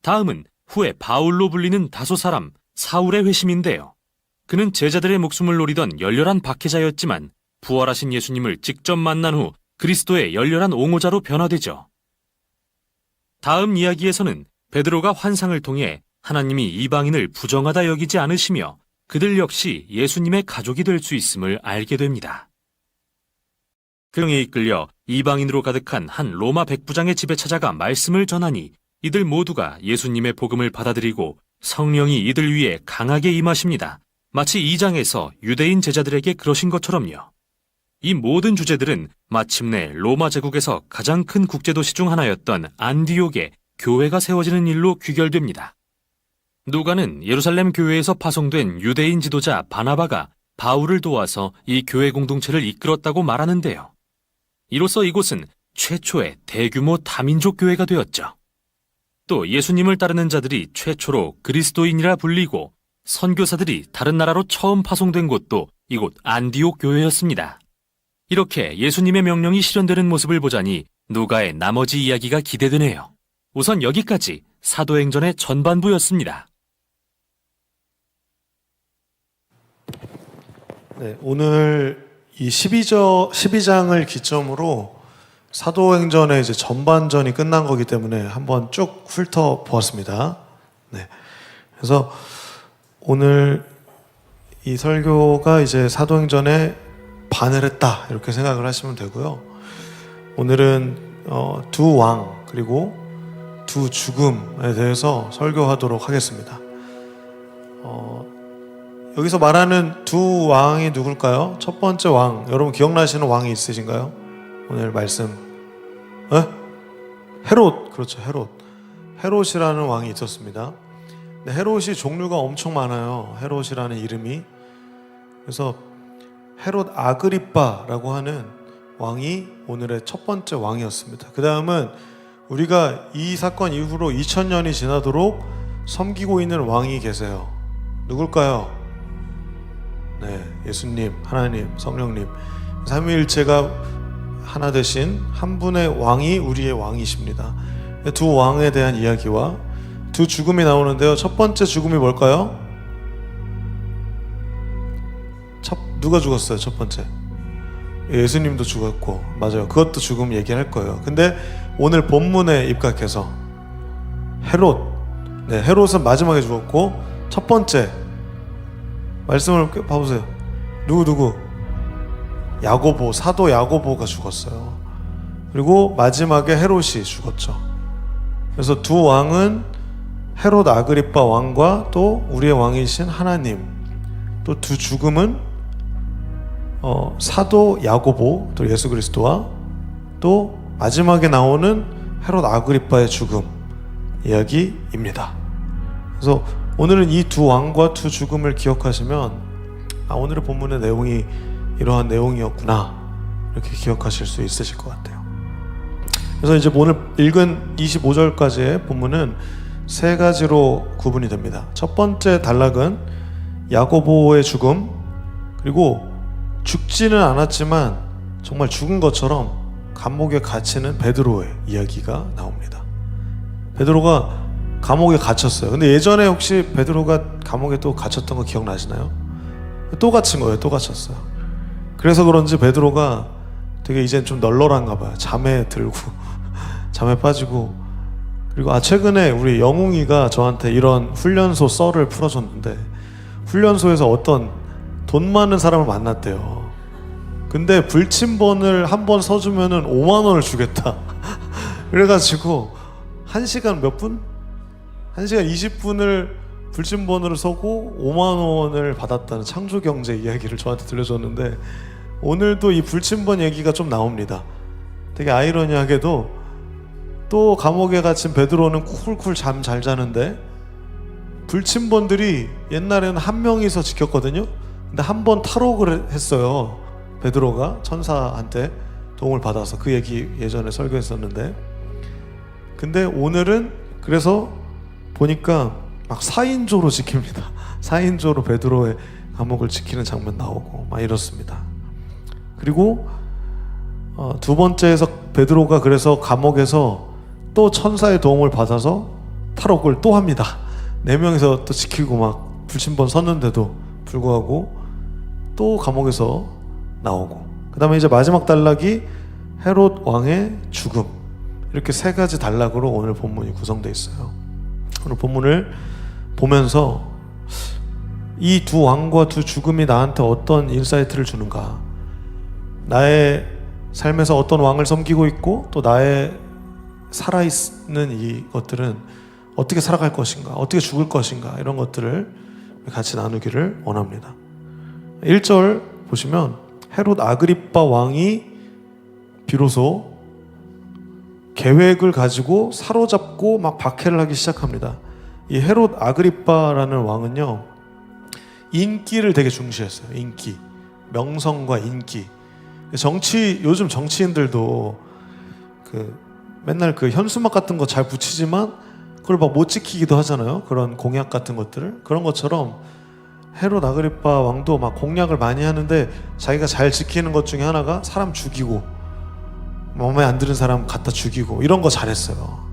다음은 후에 바울로 불리는 다소 사람 사울의 회심인데요. 그는 제자들의 목숨을 노리던 열렬한 박해자였지만 부활하신 예수님을 직접 만난 후 그리스도의 열렬한 옹호자로 변화되죠. 다음 이야기에서는 베드로가 환상을 통해 하나님이 이방인을 부정하다 여기지 않으시며 그들 역시 예수님의 가족이 될 수 있음을 알게 됩니다. 그령에 이끌려 이방인으로 가득한 한 로마 백부장의 집에 찾아가 말씀을 전하니 이들 모두가 예수님의 복음을 받아들이고 성령이 이들 위에 강하게 임하십니다. 마치 2장에서 유대인 제자들에게 그러신 것처럼요. 이 모든 주제들은 마침내 로마 제국에서 가장 큰 국제도시 중 하나였던 안디옥에 교회가 세워지는 일로 귀결됩니다. 누가는 예루살렘 교회에서 파송된 유대인 지도자 바나바가 바울을 도와서 이 교회 공동체를 이끌었다고 말하는데요. 이로써 이곳은 최초의 대규모 다민족 교회가 되었죠. 또 예수님을 따르는 자들이 최초로 그리스도인이라 불리고 선교사들이 다른 나라로 처음 파송된 곳도 이곳 안디옥 교회였습니다. 이렇게 예수님의 명령이 실현되는 모습을 보자니 누가의 나머지 이야기가 기대되네요. 우선 여기까지 사도행전의 전반부였습니다. 네, 오늘 이 12장을 기점으로 사도행전의 이제 전반전이 끝난 거기 때문에 한번 쭉 훑어 보았습니다. 네. 그래서 오늘 이 설교가 이제 사도행전에 반을 했다 이렇게 생각을 하시면 되고요. 오늘은 두 왕 그리고 두 죽음에 대해서 설교하도록 하겠습니다. 여기서 말하는 두 왕이 누굴까요? 첫 번째 왕, 여러분 기억나시는 왕이 있으신가요? 오늘 말씀 헤롯, 그렇죠. 헤롯이라는 왕이 있었습니다. 근데 헤롯이 종류가 엄청 많아요. 헤롯이라는 이름이. 그래서 헤롯 아그리빠라고 하는 왕이 오늘의 첫 번째 왕이었습니다. 그 다음은 우리가 이 사건 이후로 2000년이 지나도록 섬기고 있는 왕이 계세요. 누굴까요? 네, 예수님, 하나님, 성령님, 삼위일체가 하나 되신 한 분의 왕이 우리의 왕이십니다. 두 왕에 대한 이야기와 두 죽음이 나오는데요. 첫 번째 죽음이 뭘까요? 누가 죽었어요? 첫 번째 예수님도 죽었고, 맞아요. 그것도 죽음 얘기할 거예요. 근데 오늘 본문에 입각해서 헤롯은 마지막에 죽었고, 첫 번째 말씀을 봐보세요. 누구? 야고보, 사도 야고보가 죽었어요. 그리고 마지막에 헤롯이 죽었죠. 그래서 두 왕은 헤롯 아그리빠 왕과 또 우리의 왕이신 하나님, 또 두 죽음은 사도 야고보, 또 예수 그리스도와 또 마지막에 나오는 헤롯 아그리빠의 죽음 이야기입니다. 그래서 오늘은 이 두 왕과 두 죽음을 기억하시면 오늘의 본문의 내용이 이러한 내용이었구나 이렇게 기억하실 수 있으실 것 같아요. 그래서 이제 오늘 읽은 25절까지의 본문은 세 가지로 구분이 됩니다. 첫 번째 단락은 야고보의 죽음, 그리고 죽지는 않았지만 정말 죽은 것처럼 감옥에 갇히는 베드로의 이야기가 나옵니다. 베드로가 감옥에 갇혔어요. 근데 예전에 혹시 베드로가 감옥에 또 갇혔던 거 기억나시나요? 또 갇힌 거예요. 또 갇혔어요. 그래서 그런지 베드로가 되게 이젠 좀 널널한가 봐요. 잠에 들고 잠에 빠지고. 그리고 최근에 우리 영웅이가 저한테 이런 훈련소 썰을 풀어줬는데, 훈련소에서 어떤 돈 많은 사람을 만났대요. 근데 불침번을 한 번 서주면은 5만 원을 주겠다. 그래가지고 1시간 몇 분? 1시간 20분을 불침번호를 서고 5만 원을 받았다는 창조경제 이야기를 저한테 들려줬는데, 오늘도 이 불침번 얘기가 좀 나옵니다. 되게 아이러니하게도 또 감옥에 갇힌 베드로는 쿨쿨 잠 잘 자는데, 불침번들이 옛날에는 한 명이서 지켰거든요. 근데 한 번 탈옥을 했어요. 베드로가 천사한테 도움을 받아서. 그 얘기 예전에 설교했었는데, 근데 오늘은 그래서 보니까 막 4인조로 지킵니다. 4인조로 베드로의 감옥을 지키는 장면 나오고 막 이렇습니다. 그리고 두 번째에서 베드로가 그래서 감옥에서 또 천사의 도움을 받아서 탈옥을 또 합니다. 4명이서 또 지키고 막 불침번 섰는데도 불구하고 또 감옥에서 나오고, 그 다음에 이제 마지막 단락이 헤롯 왕의 죽음. 이렇게 세 가지 단락으로 오늘 본문이 구성되어 있어요. 오늘 본문을 보면서 이 두 왕과 두 죽음이 나한테 어떤 인사이트를 주는가, 나의 삶에서 어떤 왕을 섬기고 있고 또 나의 살아있는 이것들은 어떻게 살아갈 것인가, 어떻게 죽을 것인가, 이런 것들을 같이 나누기를 원합니다. 1절 보시면 헤롯 아그리빠 왕이 비로소 계획을 가지고 사로잡고 막 박해를 하기 시작합니다. 이 헤롯 아그리빠라는 왕은요, 인기를 되게 중시했어요. 인기, 명성과 인기. 요즘 정치인들도 맨날 현수막 같은 거 잘 붙이지만 그걸 막 못 지키기도 하잖아요. 그런 공약 같은 것들을. 그런 것처럼 헤롯 아그리파 왕도 막 공약을 많이 하는데 자기가 잘 지키는 것 중에 하나가 사람 죽이고 마음에 안 드는 사람 갖다 죽이고 이런 거 잘했어요.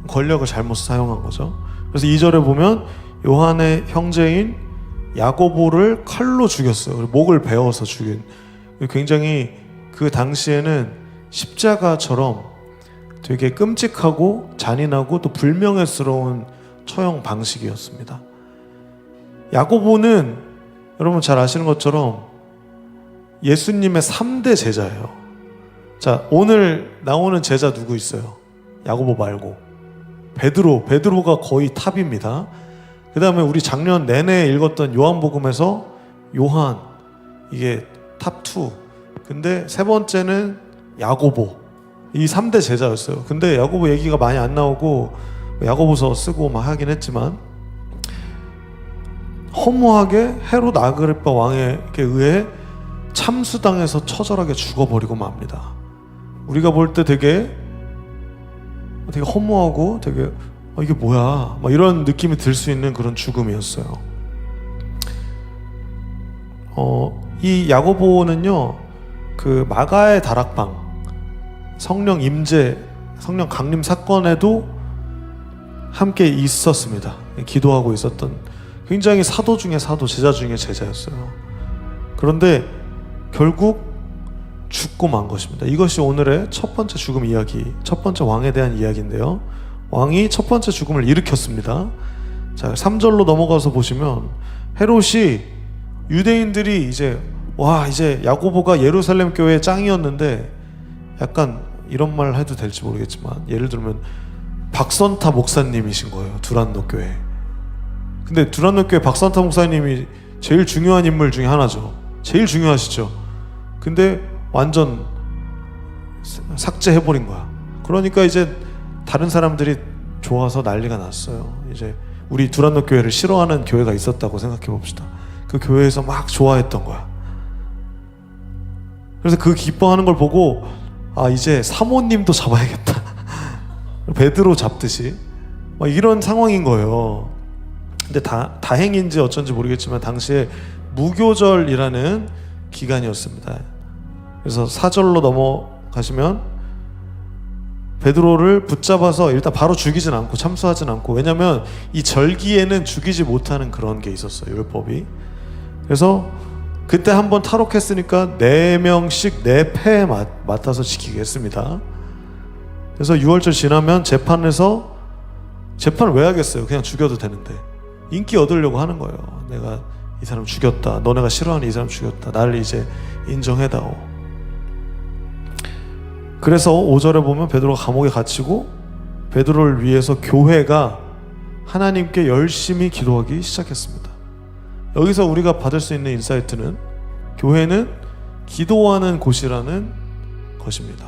권력을 잘못 사용한 거죠. 그래서 2절에 보면 요한의 형제인 야고보를 칼로 죽였어요. 그리고 목을 베어서 죽인. 굉장히 그 당시에는 십자가처럼 되게 끔찍하고 잔인하고 또 불명예스러운 처형 방식이었습니다. 야고보는 여러분 잘 아시는 것처럼 예수님의 3대 제자예요. 자, 오늘 나오는 제자 누구 있어요? 야고보 말고 베드로가 거의 탑입니다. 그 다음에 우리 작년 내내 읽었던 요한복음에서 요한, 이게 탑2. 근데 세 번째는 야고보. 이 3대 제자였어요. 근데 야고보 얘기가 많이 안 나오고 야고보서 쓰고 막 하긴 했지만 허무하게 헤롯 아그리파 왕에게 의해 참수당해서 처절하게 죽어버리고 맙니다. 우리가 볼 때 되게 허무하고 되게 이게 뭐야 막 이런 느낌이 들 수 있는 그런 죽음이었어요. 이 야고보는요 그 마가의 다락방 성령 임재 성령 강림 사건에도 함께 있었습니다. 기도하고 있었던 굉장히 사도 중에 사도, 제자 중에 제자였어요. 그런데 결국 죽고 만 것입니다. 이것이 오늘의 첫 번째 죽음 이야기, 첫 번째 왕에 대한 이야기인데요. 왕이 첫 번째 죽음을 일으켰습니다. 자, 3절로 넘어가서 보시면 헤롯이 유대인들이 이제 야고보가 예루살렘 교회의 짱이었는데 약간 이런 말 해도 될지 모르겠지만 예를 들면 박선타 목사님이신 거예요. 두란노 교회. 근데 두란노 교회 박선타 목사님이 제일 중요한 인물 중에 하나죠. 제일 중요하시죠. 근데 완전 삭제해버린 거야. 그러니까 이제 다른 사람들이 좋아서 난리가 났어요. 이제 우리 두란노 교회를 싫어하는 교회가 있었다고 생각해 봅시다. 그 교회에서 막 좋아했던 거야. 그래서 그 기뻐하는 걸 보고 이제 사모님도 잡아야겠다. 베드로 잡듯이 막 이런 상황인 거예요. 근데 다행인지 어쩐지 모르겠지만 당시에 무교절이라는 기간이었습니다. 그래서 4절로 넘어가시면 베드로를 붙잡아서 일단 바로 죽이진 않고 참수하진 않고, 왜냐면 이 절기에는 죽이지 못하는 그런 게 있었어요, 율법이. 그래서 그때 한번 탈옥했으니까 4명씩 4패에 맡아서 지키겠습니다. 그래서 6월절 지나면 재판을 왜 하겠어요? 그냥 죽여도 되는데. 인기 얻으려고 하는 거예요. 내가 이 사람 죽였다, 너네가 싫어하는 이 사람 죽였다, 나를 이제 인정해다오. 그래서 5절에 보면 베드로가 감옥에 갇히고 베드로를 위해서 교회가 하나님께 열심히 기도하기 시작했습니다. 여기서 우리가 받을 수 있는 인사이트는 교회는 기도하는 곳이라는 것입니다.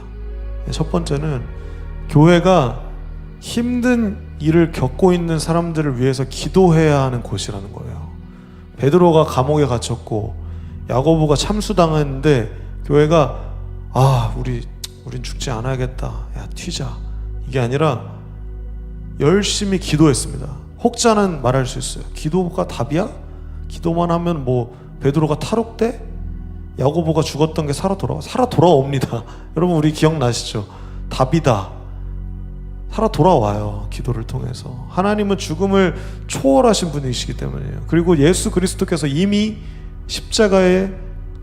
첫 번째는 교회가 힘든 일을 겪고 있는 사람들을 위해서 기도해야 하는 곳이라는 거예요. 베드로가 감옥에 갇혔고 야고보가 참수당했는데 교회가 우린 죽지 않아야겠다, 야 튀자, 이게 아니라 열심히 기도했습니다. 혹자는 말할 수 있어요. 기도가 답이야? 기도만 하면 베드로가 탈옥돼? 야고보가 죽었던 게 살아 돌아옵니다. 여러분 우리 기억나시죠? 답이다. 살아 돌아와요. 기도를 통해서. 하나님은 죽음을 초월하신 분이시기 때문이에요. 그리고 예수 그리스도께서 이미 십자가의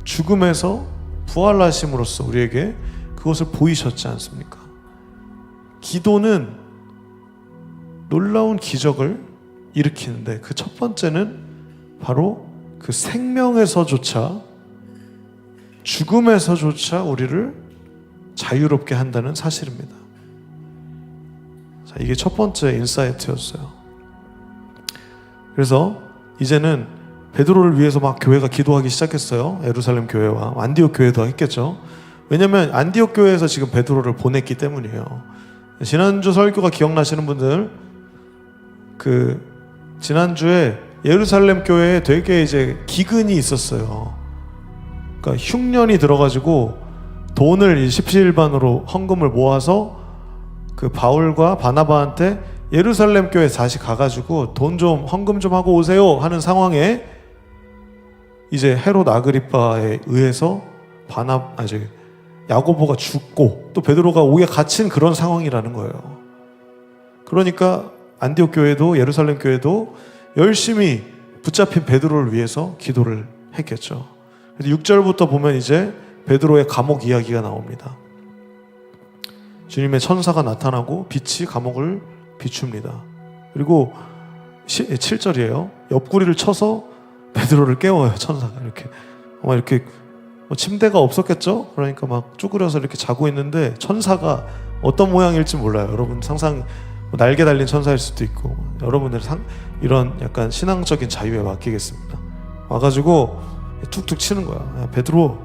죽음에서 부활하심으로써 우리에게 그것을 보이셨지 않습니까? 기도는 놀라운 기적을 일으키는데 그 첫 번째는 바로 그 생명에서조차, 죽음에서조차 우리를 자유롭게 한다는 사실입니다. 자, 이게 첫 번째 인사이트였어요. 그래서 이제는 베드로를 위해서 막 교회가 기도하기 시작했어요. 예루살렘 교회와 안디옥 교회도 했겠죠. 왜냐면 안디옥 교회에서 지금 베드로를 보냈기 때문이에요. 지난주 설교가 기억나시는 분들, 지난주에 예루살렘 교회에 되게 이제 기근이 있었어요. 그러니까 흉년이 들어가지고 돈을 이 십시일반으로 헌금을 모아서 그 바울과 바나바한테 예루살렘 교회 다시 가가지고 돈 좀 헌금 좀 하고 오세요 하는 상황에 이제 헤롯 아그리빠에 의해서 야고보가 죽고 또 베드로가 옥에 갇힌 그런 상황이라는 거예요. 그러니까 안디옥 교회도 예루살렘 교회도 열심히 붙잡힌 베드로를 위해서 기도를 했겠죠. 그래서 6절부터 보면 이제 베드로의 감옥 이야기가 나옵니다. 주님의 천사가 나타나고 빛이 감옥을 비춥니다. 그리고 7절이에요. 옆구리를 쳐서 베드로를 깨워요. 천사가 이렇게 침대가 없었겠죠? 그러니까 막 쭈그려서 이렇게 자고 있는데 천사가 어떤 모양일지 몰라요. 여러분 상상 날개 달린 천사일 수도 있고 여러분들 이런 약간 신앙적인 자유에 맡기겠습니다. 와가지고 툭툭 치는 거야. 야, 베드로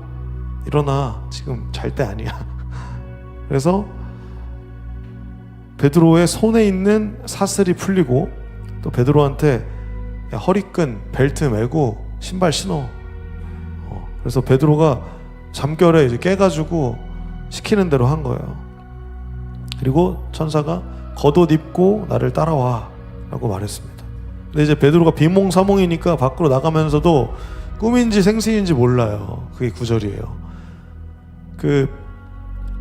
일어나. 지금 잘 때 아니야. 그래서 베드로의 손에 있는 사슬이 풀리고 또 베드로한테 야, 허리끈 벨트 매고 신발 신어. 그래서 베드로가 잠결에 이제 깨가지고 시키는 대로 한 거예요. 그리고 천사가 겉옷 입고 나를 따라와 라고 말했습니다. 근데 이제 베드로가 비몽사몽이니까 밖으로 나가면서도 꿈인지 생시인지 몰라요. 그게 9절이에요.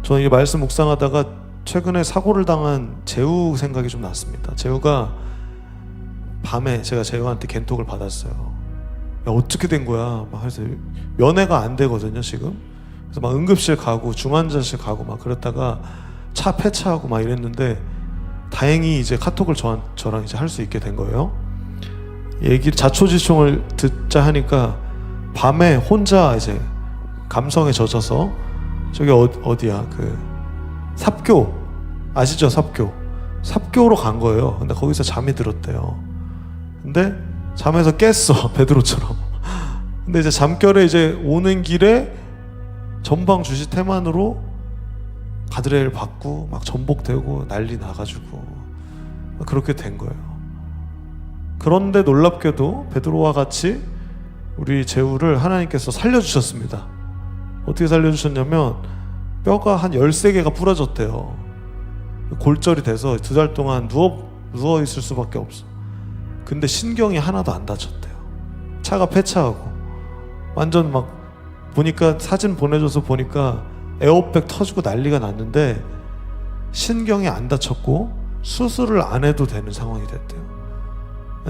저는 이 말씀 묵상하다가 최근에 사고를 당한 재우 생각이 좀 났습니다. 재우가 밤에 제가 재우한테 겐톡을 받았어요. 야, 어떻게 된 거야? 막 해서 면회가 안 되거든요, 지금. 그래서 막 응급실 가고 중환자실 가고 막 그랬다가 차 폐차하고 막 이랬는데 다행히 이제 카톡을 저랑 이제 할 수 있게 된 거예요. 자초지종을 듣자 하니까 밤에 혼자 이제 감성에 젖어서 저기 어디야 삽교 아시죠? 삽교로 간 거예요. 근데 거기서 잠이 들었대요. 근데 잠에서 깼어. 베드로처럼. 근데 이제 잠결에 이제 오는 길에 전방 주시 태만으로 가드레일 받고 막 전복되고 난리 나가지고 그렇게 된 거예요. 그런데 놀랍게도 베드로와 같이 우리 재우를 하나님께서 살려주셨습니다. 어떻게 살려주셨냐면 뼈가 한 13개가 부러졌대요. 골절이 돼서 2달 동안 누워 있을 수밖에 없어. 근데 신경이 하나도 안 다쳤대요. 차가 폐차하고 완전 막 보니까 사진 보내줘서 보니까 에어백 터지고 난리가 났는데 신경이 안 다쳤고 수술을 안 해도 되는 상황이 됐대요.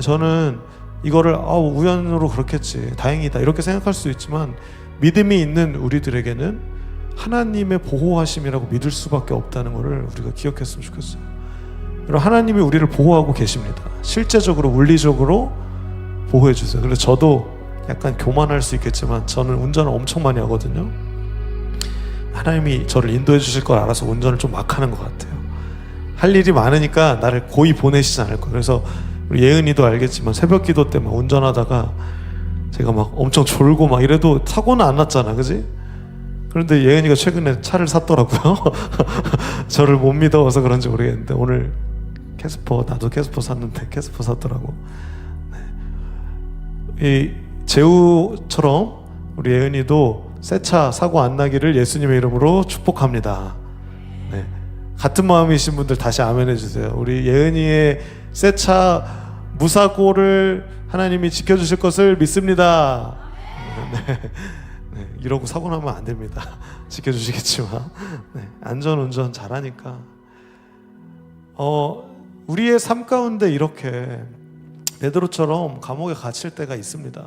저는 이거를 우연으로 그렇겠지 다행이다 이렇게 생각할 수 있지만 믿음이 있는 우리들에게는 하나님의 보호하심이라고 믿을 수밖에 없다는 것을 우리가 기억했으면 좋겠어요. 여러분, 하나님이 우리를 보호하고 계십니다. 실제적으로 물리적으로 보호해 주세요. 그래서 저도 약간 교만할 수 있겠지만 저는 운전을 엄청 많이 하거든요. 하나님이 저를 인도해 주실 걸 알아서 운전을 좀 막 하는 것 같아요. 할 일이 많으니까 나를 고이 보내시지 않을 거예요. 그래서 우리 예은이도 알겠지만 새벽 기도 때 막 운전하다가 제가 막 엄청 졸고 막 이래도 사고는 안 났잖아, 그지? 그런데 예은이가 최근에 차를 샀더라고요. 저를 못 믿어서 그런지 모르겠는데 오늘 나도 캐스퍼 샀는데 캐스퍼 샀더라고. 이 재우처럼 우리 예은이도 새 차 사고 안 나기를 예수님의 이름으로 축복합니다. 네. 같은 마음이신 분들 다시 아멘 해주세요. 우리 예은이의 새 차 무사고를 하나님이 지켜주실 것을 믿습니다. 네. 네. 이러고 사고 나면 안 됩니다. 지켜주시겠지만 네. 안전운전 잘하니까 우리의 삶 가운데 이렇게 베드로처럼 감옥에 갇힐 때가 있습니다.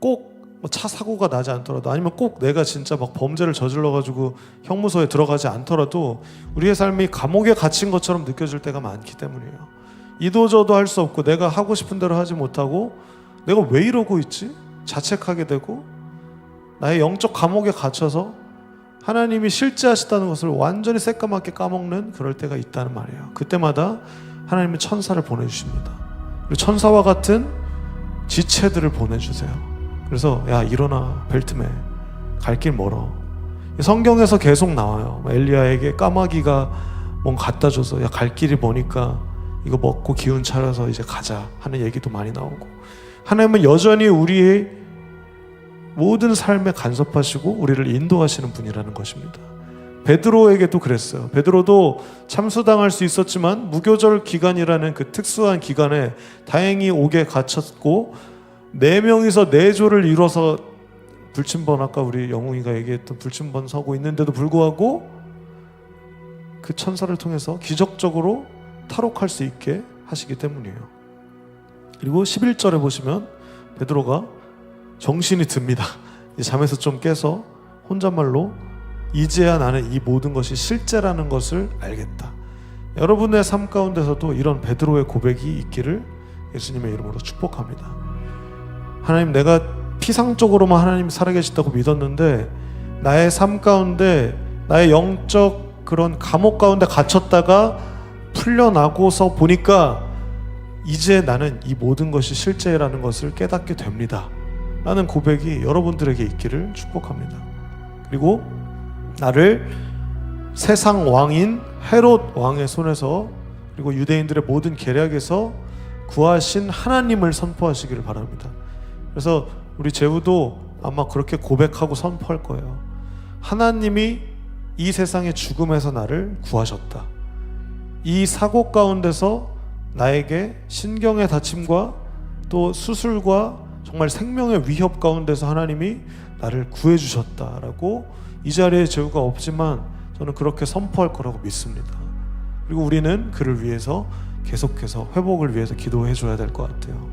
꼭 차 사고가 나지 않더라도 아니면 꼭 내가 진짜 막 범죄를 저질러가지고 형무소에 들어가지 않더라도 우리의 삶이 감옥에 갇힌 것처럼 느껴질 때가 많기 때문이에요. 이도저도 할 수 없고 내가 하고 싶은 대로 하지 못하고 내가 왜 이러고 있지? 자책하게 되고 나의 영적 감옥에 갇혀서 하나님이 실제하시다는 것을 완전히 새까맣게 까먹는 그럴 때가 있다는 말이에요. 그때마다 하나님은 천사를 보내주십니다. 그리고 천사와 같은 지체들을 보내주세요. 그래서 야 일어나 벨트매 갈 길 멀어. 성경에서 계속 나와요. 엘리야에게 까마귀가 뭔가 갖다 줘서 야 갈 길이 머니까 이거 먹고 기운 차려서 이제 가자 하는 얘기도 많이 나오고 하나님은 여전히 우리의 모든 삶에 간섭하시고 우리를 인도하시는 분이라는 것입니다. 베드로에게도 그랬어요. 베드로도 참수당할 수 있었지만 무교절 기간이라는 그 특수한 기간에 다행히 옥에 갇혔고 4명이서 4조를 이뤄서 불침번, 아까 우리 영웅이가 얘기했던 불침번 서고 있는데도 불구하고 그 천사를 통해서 기적적으로 탈옥할 수 있게 하시기 때문이에요. 그리고 11절에 보시면 베드로가 정신이 듭니다. 잠에서 좀 깨서 혼잣말로 이제야 나는 이 모든 것이 실제라는 것을 알겠다. 여러분의 삶 가운데서도 이런 베드로의 고백이 있기를 예수님의 이름으로 축복합니다. 하나님, 내가 피상적으로만 하나님 살아계시다고 믿었는데 나의 삶 가운데 나의 영적 그런 감옥 가운데 갇혔다가 풀려나고서 보니까 이제 나는 이 모든 것이 실제라는 것을 깨닫게 됩니다 라는 고백이 여러분들에게 있기를 축복합니다. 그리고 나를 세상 왕인 헤롯 왕의 손에서 그리고 유대인들의 모든 계략에서 구하신 하나님을 선포하시기를 바랍니다. 그래서 우리 제우도 아마 그렇게 고백하고 선포할 거예요. 하나님이 이 세상의 죽음에서 나를 구하셨다. 이 사고 가운데서 나에게 신경의 다침과 또 수술과 정말 생명의 위협 가운데서 하나님이 나를 구해주셨다라고 이 자리에 제우가 없지만 저는 그렇게 선포할 거라고 믿습니다. 그리고 우리는 그를 위해서 계속해서 회복을 위해서 기도해 줘야 될 것 같아요.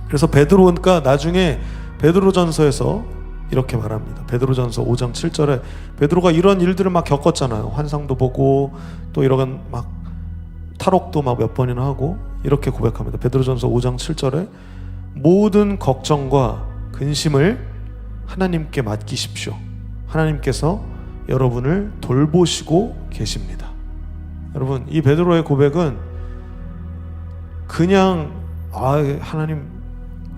그래서 베드로가 나중에 베드로전서에서 이렇게 말합니다. 베드로전서 5장 7절에 베드로가 이런 일들을 막 겪었잖아요. 환상도 보고 또 이런 막 탈옥도 막 몇 번이나 하고 이렇게 고백합니다. 베드로전서 5장 7절에 모든 걱정과 근심을 하나님께 맡기십시오. 하나님께서 여러분을 돌보시고 계십니다. 여러분, 이 베드로의 고백은 그냥 하나님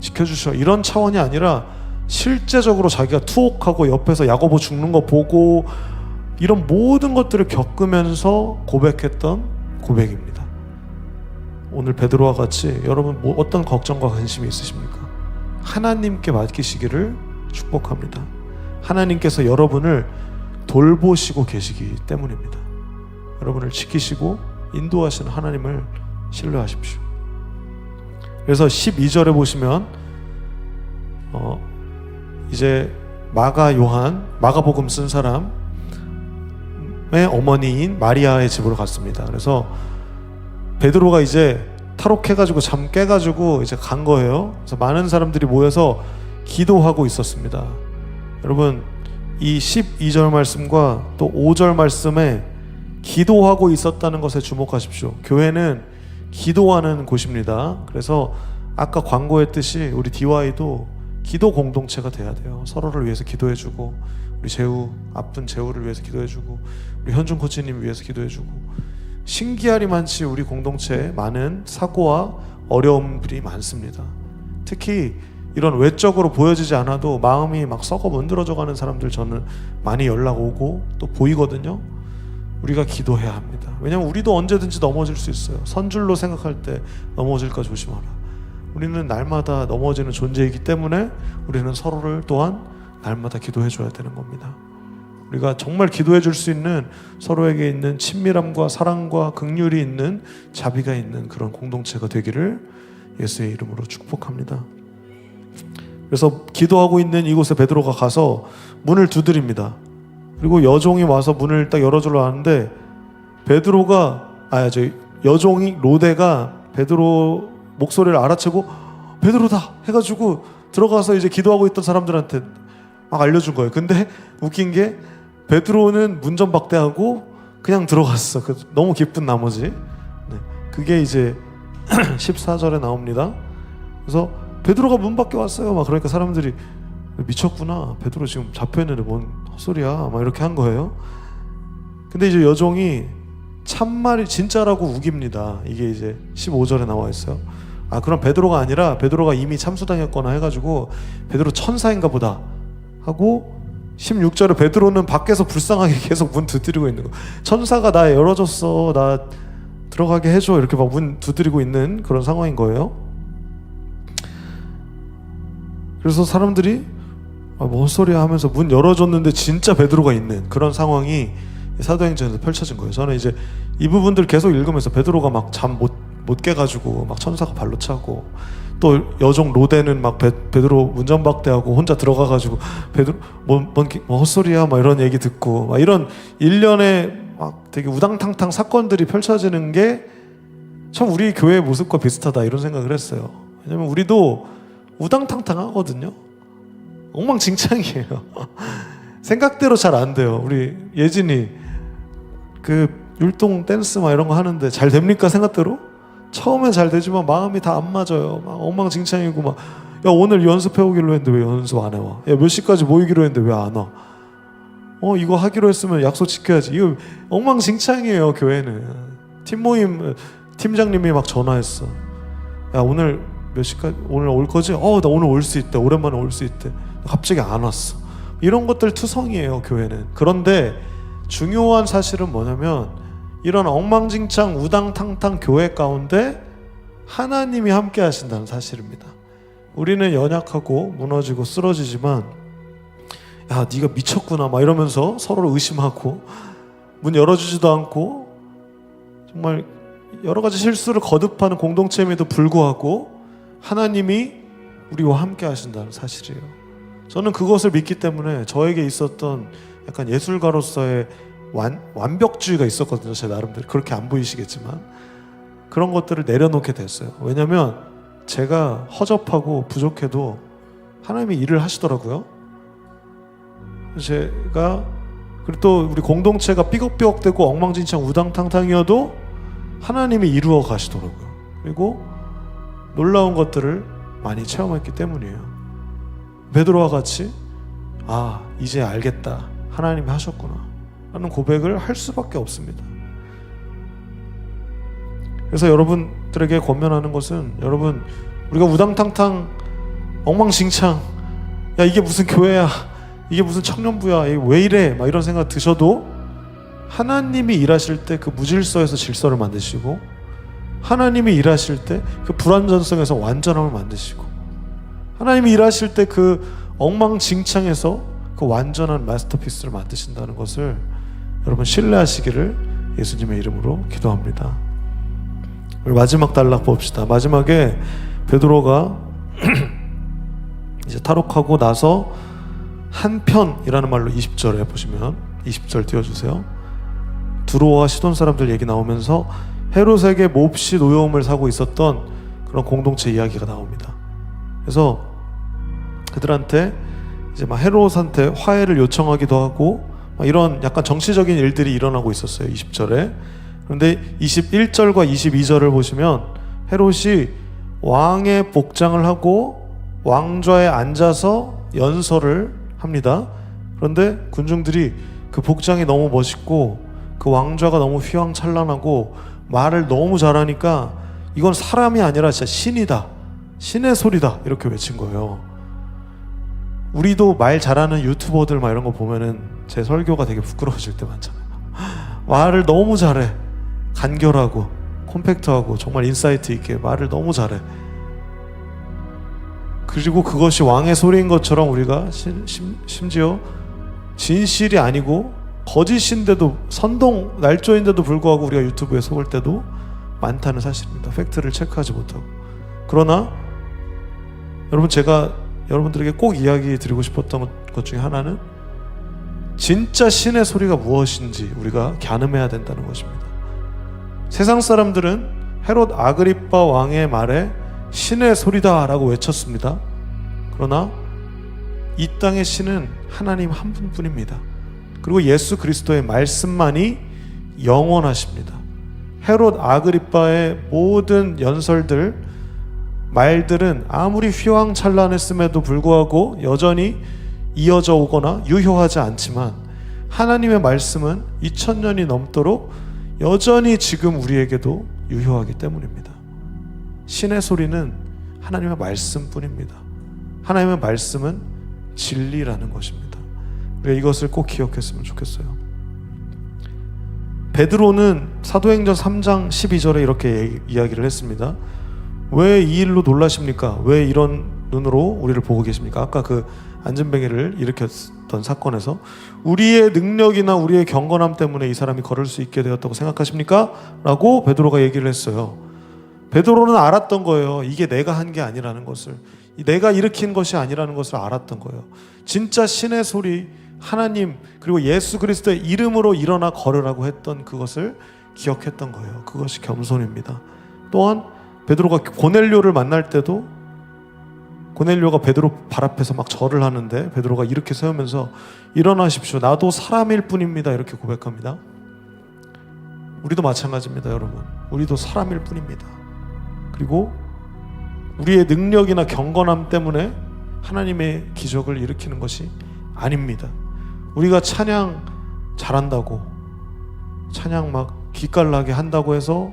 지켜주셔 이런 차원이 아니라 실제적으로 자기가 투옥하고 옆에서 야고보 죽는 거 보고 이런 모든 것들을 겪으면서 고백했던 고백입니다. 오늘 베드로와 같이 여러분 어떤 걱정과 근심이 있으십니까? 하나님께 맡기시기를 축복합니다. 하나님께서 여러분을 돌보시고 계시기 때문입니다. 여러분을 지키시고 인도하시는 하나님을 신뢰하십시오. 그래서 12절에 보시면 이제 마가복음 쓴 사람의 어머니인 마리아의 집으로 갔습니다. 그래서 베드로가 이제 탈옥해가지고 잠 깨가지고 이제 간 거예요. 그래서 많은 사람들이 모여서 기도하고 있었습니다. 여러분, 이 12절 말씀과 또 5절 말씀에 기도하고 있었다는 것에 주목하십시오. 교회는 기도하는 곳입니다. 그래서 아까 광고했듯이 우리 DY도 기도 공동체가 돼야 돼요. 서로를 위해서 기도해주고, 우리 아픈 재우를 위해서 기도해주고, 우리 현중 코치님 위해서 기도해주고, 신기하리만치 우리 공동체에 많은 사고와 어려움들이 많습니다. 특히 이런 외적으로 보여지지 않아도 마음이 막 썩어 문드러져 가는 사람들 저는 많이 연락 오고 또 보이거든요. 우리가 기도해야 합니다. 왜냐하면 우리도 언제든지 넘어질 수 있어요. 선줄로 생각할 때 넘어질까 조심하라. 우리는 날마다 넘어지는 존재이기 때문에 우리는 서로를 또한 날마다 기도해 줘야 되는 겁니다. 우리가 정말 기도해 줄 수 있는 서로에게 있는 친밀함과 사랑과 긍휼이 있는 자비가 있는 그런 공동체가 되기를 예수의 이름으로 축복합니다. 그래서 기도하고 있는 이곳에 베드로가 가서 문을 두드립니다. 그리고 여종이 와서 문을 딱 열어주려 하는데 여종이 로데가 베드로 목소리를 알아채고 베드로다 해가지고 들어가서 이제 기도하고 있던 사람들한테 막 알려준 거예요. 근데 웃긴 게 베드로는 문전박대하고 그냥 들어갔어. 너무 기쁜 나머지. 네. 그게 이제 14절에 나옵니다. 그래서 베드로가 문 밖에 왔어요. 막 그러니까 사람들이 미쳤구나. 베드로 지금 잡혀있는데 뭔 헛소리야. 막 이렇게 한 거예요. 근데 이제 여종이 참말이 진짜라고 우깁니다. 이게 이제 15절에 나와 있어요. 그럼 베드로가 아니라 베드로가 이미 참수당했거나 해가지고 베드로 천사인가 보다 하고 16절에 베드로는 밖에서 불쌍하게 계속 문 두드리고 있는 거. 천사가 나 열어줬어. 나 들어가게 해줘. 이렇게 막 문 두드리고 있는 그런 상황인 거예요. 그래서 사람들이 뭐 헛소리야 하면서 문 열어줬는데 진짜 베드로가 있는 그런 상황이 사도행전에서 펼쳐진 거예요. 저는 이제 이 부분들 계속 읽으면서 베드로가 막 잠 못 깨가지고 막 천사가 발로 차고, 또 여종 로데는 막 베드로 문전박대하고 혼자 들어가가지고 베드로 뭔 헛소리야 막 이런 얘기 듣고, 막 이런 일련의 막 되게 우당탕탕 사건들이 펼쳐지는 게 참 우리 교회의 모습과 비슷하다 이런 생각을 했어요. 왜냐면 우리도 우당탕탕 하거든요. 엉망진창이에요. 생각대로 잘 안 돼요. 우리 예진이 그 율동 댄스 막 이런 거 하는데 잘 됩니까 생각대로? 처음엔 잘 되지만 마음이 다 안 맞아요. 막 엉망진창이고 막, 야 오늘 연습해 오기로 했는데 왜 연습 안 해와? 야 몇 시까지 모이기로 했는데 왜 안 와? 이거 하기로 했으면 약속 지켜야지. 이거 엉망진창이에요. 교회는 팀 모임 팀장님이 막 전화했어. 야 오늘 몇 시까지 오늘 올 거지? 나 오늘 올 수 있대. 오랜만에 올 수 있대. 갑자기 안 왔어. 이런 것들 투성이에요. 교회는. 그런데 중요한 사실은 뭐냐면 이런 엉망진창 우당탕탕 교회 가운데 하나님이 함께 하신다는 사실입니다. 우리는 연약하고 무너지고 쓰러지지만 야 네가 미쳤구나 막 이러면서 서로를 의심하고 문 열어주지도 않고 정말 여러 가지 실수를 거듭하는 공동체임에도 불구하고 하나님이 우리와 함께 하신다는 사실이에요. 저는 그것을 믿기 때문에 저에게 있었던 약간 예술가로서의 완벽주의가 있었거든요. 제 나름대로. 그렇게 안 보이시겠지만 그런 것들을 내려놓게 됐어요. 왜냐하면 제가 허접하고 부족해도 하나님이 일을 하시더라고요. 제가 그리고 또 우리 공동체가 삐걱삐걱대고 엉망진창 우당탕탕이어도 하나님이 이루어 가시더라고요. 그리고 놀라운 것들을 많이 체험했기 때문이에요. 베드로와 같이 이제 알겠다. 하나님이 하셨구나 라는 고백을 할 수밖에 없습니다. 그래서 여러분들에게 권면하는 것은, 여러분 우리가 우당탕탕 엉망진창 야 이게 무슨 교회야, 이게 무슨 청년부야, 이게 왜 이래 막 이런 생각 드셔도 하나님이 일하실 때 그 무질서에서 질서를 만드시고, 하나님이 일하실 때 그 불완전성에서 완전함을 만드시고, 하나님이 일하실 때 그 엉망진창에서 그 완전한 마스터피스를 만드신다는 것을 여러분 신뢰하시기를 예수님의 이름으로 기도합니다. 우리 마지막 단락 봅시다. 마지막에 베드로가 이제 탈옥하고 나서 한편이라는 말로 20절에 보시면 20절 띄워주세요. 두로와 시돈 사람들 얘기 나오면서 헤롯에게 몹시 노여움을 사고 있었던 그런 공동체 이야기가 나옵니다. 그래서 그들한테 이제 막 헤롯한테 화해를 요청하기도 하고 막 이런 약간 정치적인 일들이 일어나고 있었어요. 20절에. 그런데 21절과 22절을 보시면 헤롯이 왕의 복장을 하고 왕좌에 앉아서 연설을 합니다. 그런데 군중들이 그 복장이 너무 멋있고 그 왕좌가 너무 휘황찬란하고 말을 너무 잘하니까 이건 사람이 아니라 진짜 신이다, 신의 소리다 이렇게 외친 거예요. 우리도 말 잘하는 유튜버들 막 이런 거 보면은 제 설교가 되게 부끄러워질 때 많잖아요. 말을 너무 잘해. 간결하고 콤팩트하고 정말 인사이트 있게 말을 너무 잘해. 그리고 그것이 왕의 소리인 것처럼 우리가 심지어 진실이 아니고 거짓인데도 선동 날조인데도 불구하고 우리가 유튜브에 속을 때도 많다는 사실입니다. 팩트를 체크하지 못하고. 그러나 여러분, 제가 여러분들에게 꼭 이야기 드리고 싶었던 것 중에 하나는 진짜 신의 소리가 무엇인지 우리가 가늠해야 된다는 것입니다. 세상 사람들은 헤롯 아그리빠 왕의 말에 신의 소리다 라고 외쳤습니다. 그러나 이 땅의 신은 하나님 한 분뿐입니다. 그리고 예수 그리스도의 말씀만이 영원하십니다. 헤롯 아그리빠의 모든 연설들, 말들은 아무리 휘황찬란했음에도 불구하고 여전히 이어져 오거나 유효하지 않지만 하나님의 말씀은 2000년이 넘도록 여전히 지금 우리에게도 유효하기 때문입니다. 신의 소리는 하나님의 말씀뿐입니다. 하나님의 말씀은 진리라는 것입니다. 우리가 이것을 꼭 기억했으면 좋겠어요. 베드로는 사도행전 3장 12절에 이렇게 이야기를 했습니다. 왜 이 일로 놀라십니까? 왜 이런 눈으로 우리를 보고 계십니까? 아까 그 안전뱅이를 일으켰던 사건에서 우리의 능력이나 우리의 경건함 때문에 이 사람이 걸을 수 있게 되었다고 생각하십니까? 라고 베드로가 얘기를 했어요. 베드로는 알았던 거예요. 이게 내가 한 게 아니라는 것을, 내가 일으킨 것이 아니라는 것을 알았던 거예요. 진짜 신의 소리, 하나님 그리고 예수 그리스도의 이름으로 일어나 걸으라고 했던 그것을 기억했던 거예요. 그것이 겸손입니다. 또한 베드로가 고넬료를 만날 때도 고넬료가 베드로 발 앞에서 막 절을 하는데 베드로가 이렇게 세우면서 일어나십시오. 나도 사람일 뿐입니다. 이렇게 고백합니다. 우리도 마찬가지입니다, 여러분. 우리도 사람일 뿐입니다. 그리고 우리의 능력이나 경건함 때문에 하나님의 기적을 일으키는 것이 아닙니다. 우리가 찬양 잘한다고, 찬양 막 기깔나게 한다고 해서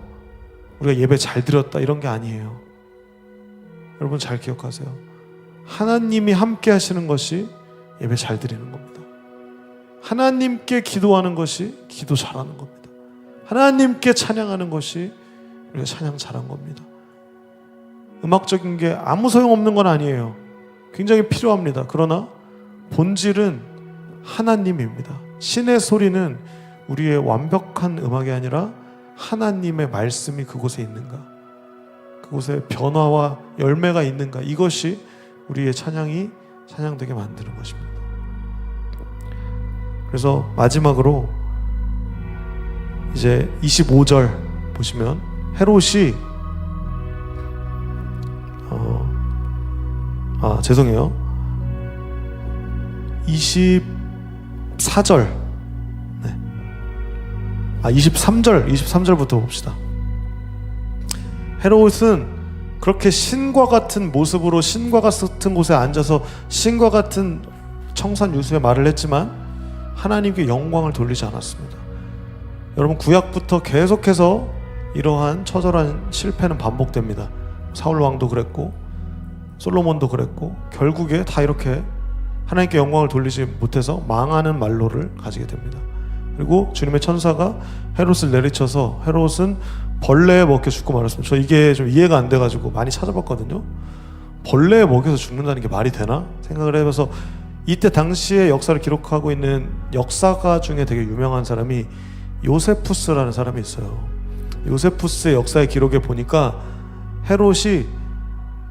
우리가 예배 잘 드렸다 이런 게 아니에요. 여러분 잘 기억하세요. 하나님이 함께 하시는 것이 예배 잘 드리는 겁니다. 하나님께 기도하는 것이 기도 잘하는 겁니다. 하나님께 찬양하는 것이 우리가 찬양 잘한 겁니다. 음악적인 게 아무 소용없는 건 아니에요. 굉장히 필요합니다. 그러나 본질은 하나님입니다. 신의 소리는 우리의 완벽한 음악이 아니라 하나님의 말씀이 그곳에 있는가, 그곳에 변화와 열매가 있는가, 이것이 우리의 찬양이 찬양되게 만드는 것입니다. 그래서 마지막으로 이제 25절 보시면 헤롯이 죄송해요. 24절 23절부터 봅시다. 헤롯은 그렇게 신과 같은 모습으로 신과 같은 곳에 앉아서 신과 같은 청산유수의 말을 했지만 하나님께 영광을 돌리지 않았습니다. 여러분 구약부터 계속해서 이러한 처절한 실패는 반복됩니다. 사울 왕도 그랬고 솔로몬도 그랬고 결국에 다 이렇게 하나님께 영광을 돌리지 못해서 망하는 말로를 가지게 됩니다. 그리고 주님의 천사가 헤롯을 내리쳐서 헤롯은 벌레에 먹혀 죽고 말았습니다. 저 이게 좀 이해가 안 돼가지고 많이 찾아봤거든요. 벌레에 먹여서 죽는다는 게 말이 되나 생각을 해봐서 이때 당시의 역사를 기록하고 있는 역사가 중에 되게 유명한 사람이 요세푸스라는 사람이 있어요. 요세푸스의 역사의 기록에 보니까 헤롯이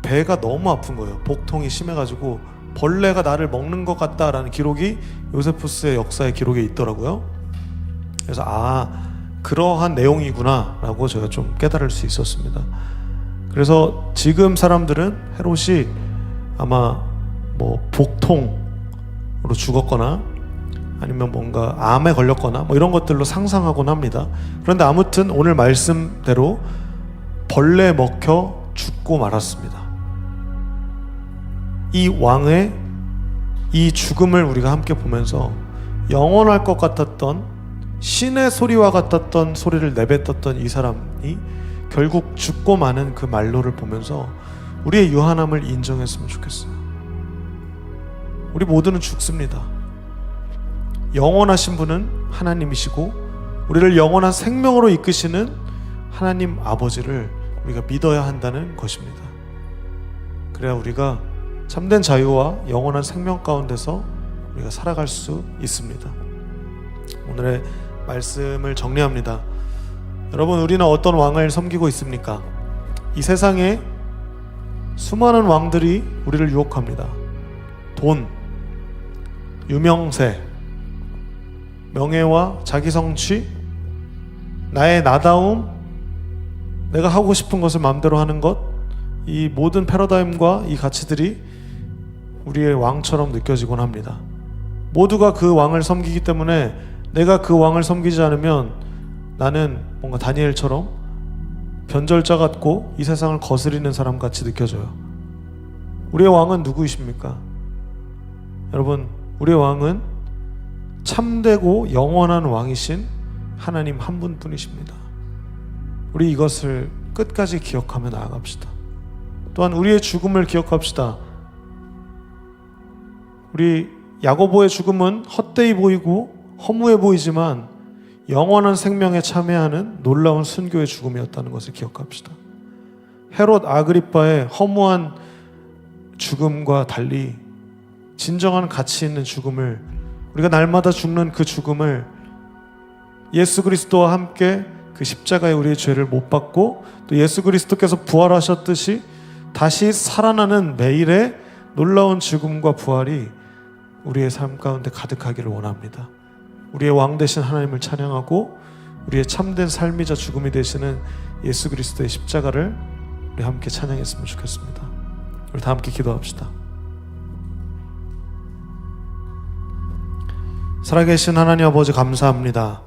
배가 너무 아픈 거예요. 복통이 심해가지고 벌레가 나를 먹는 것 같다라는 기록이 요세푸스의 역사의 기록에 있더라고요. 그래서 그러한 내용이구나 라고 제가 좀 깨달을 수 있었습니다. 그래서 지금 사람들은 헤롯이 아마 뭐 복통으로 죽었거나 아니면 뭔가 암에 걸렸거나 뭐 이런 것들로 상상하곤 합니다. 그런데 아무튼 오늘 말씀대로 벌레에 먹혀 죽고 말았습니다. 이 왕의 이 죽음을 우리가 함께 보면서 영원할 것 같았던 신의 소리와 같았던 소리를 내뱉었던 이 사람이 결국 죽고 마는 그 말로를 보면서 우리의 유한함을 인정했으면 좋겠어요. 우리 모두는 죽습니다. 영원하신 분은 하나님이시고 우리를 영원한 생명으로 이끄시는 하나님 아버지를 우리가 믿어야 한다는 것입니다. 그래야 우리가 참된 자유와 영원한 생명 가운데서 우리가 살아갈 수 있습니다. 오늘의 말씀을 정리합니다. 여러분, 우리는 어떤 왕을 섬기고 있습니까? 이 세상에 수많은 왕들이 우리를 유혹합니다. 돈, 유명세, 명예와 자기 성취, 나의 나다움, 내가 하고 싶은 것을 마음대로 하는 것, 이 모든 패러다임과 이 가치들이 우리의 왕처럼 느껴지곤 합니다. 모두가 그 왕을 섬기기 때문에 내가 그 왕을 섬기지 않으면 나는 뭔가 다니엘처럼 변절자 같고 이 세상을 거스리는 사람 같이 느껴져요. 우리의 왕은 누구이십니까? 여러분, 우리의 왕은 참되고 영원한 왕이신 하나님 한 분뿐이십니다. 우리 이것을 끝까지 기억하며 나아갑시다. 또한 우리의 죽음을 기억합시다. 우리 야고보의 죽음은 헛되이 보이고 허무해 보이지만 영원한 생명에 참여하는 놀라운 순교의 죽음이었다는 것을 기억합시다. 헤롯 아그리빠의 허무한 죽음과 달리 진정한 가치 있는 죽음을, 우리가 날마다 죽는 그 죽음을 예수 그리스도와 함께 그 십자가에 우리의 죄를 못 받고 또 예수 그리스도께서 부활하셨듯이 다시 살아나는 매일의 놀라운 죽음과 부활이 우리의 삶 가운데 가득하기를 원합니다. 우리의 왕 되신 하나님을 찬양하고 우리의 참된 삶이자 죽음이 되시는 예수 그리스도의 십자가를 우리 함께 찬양했으면 좋겠습니다. 우리 다 함께 기도합시다. 살아계신 하나님 아버지 감사합니다.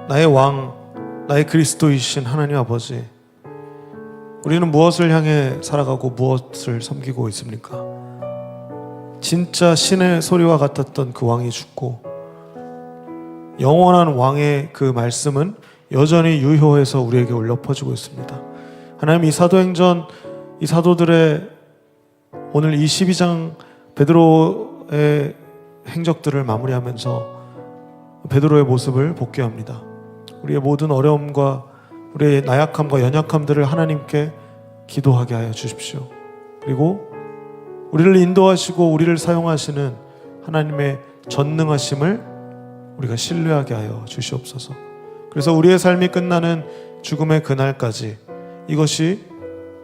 나의 왕, 나의 그리스도이신 하나님 아버지, 우리는 무엇을 향해 살아가고 무엇을 섬기고 있습니까? 진짜 신의 소리와 같았던 그 왕이 죽고 영원한 왕의 그 말씀은 여전히 유효해서 우리에게 울려 퍼지고 있습니다. 하나님, 이 사도행전, 이 사도들의 오늘 22장 베드로의 행적들을 마무리하면서 베드로의 모습을 복귀합니다. 우리의 모든 어려움과 우리의 나약함과 연약함들을 하나님께 기도하게 하여 주십시오. 그리고 우리를 인도하시고 우리를 사용하시는 하나님의 전능하심을 우리가 신뢰하게 하여 주시옵소서. 그래서 우리의 삶이 끝나는 죽음의 그날까지 이것이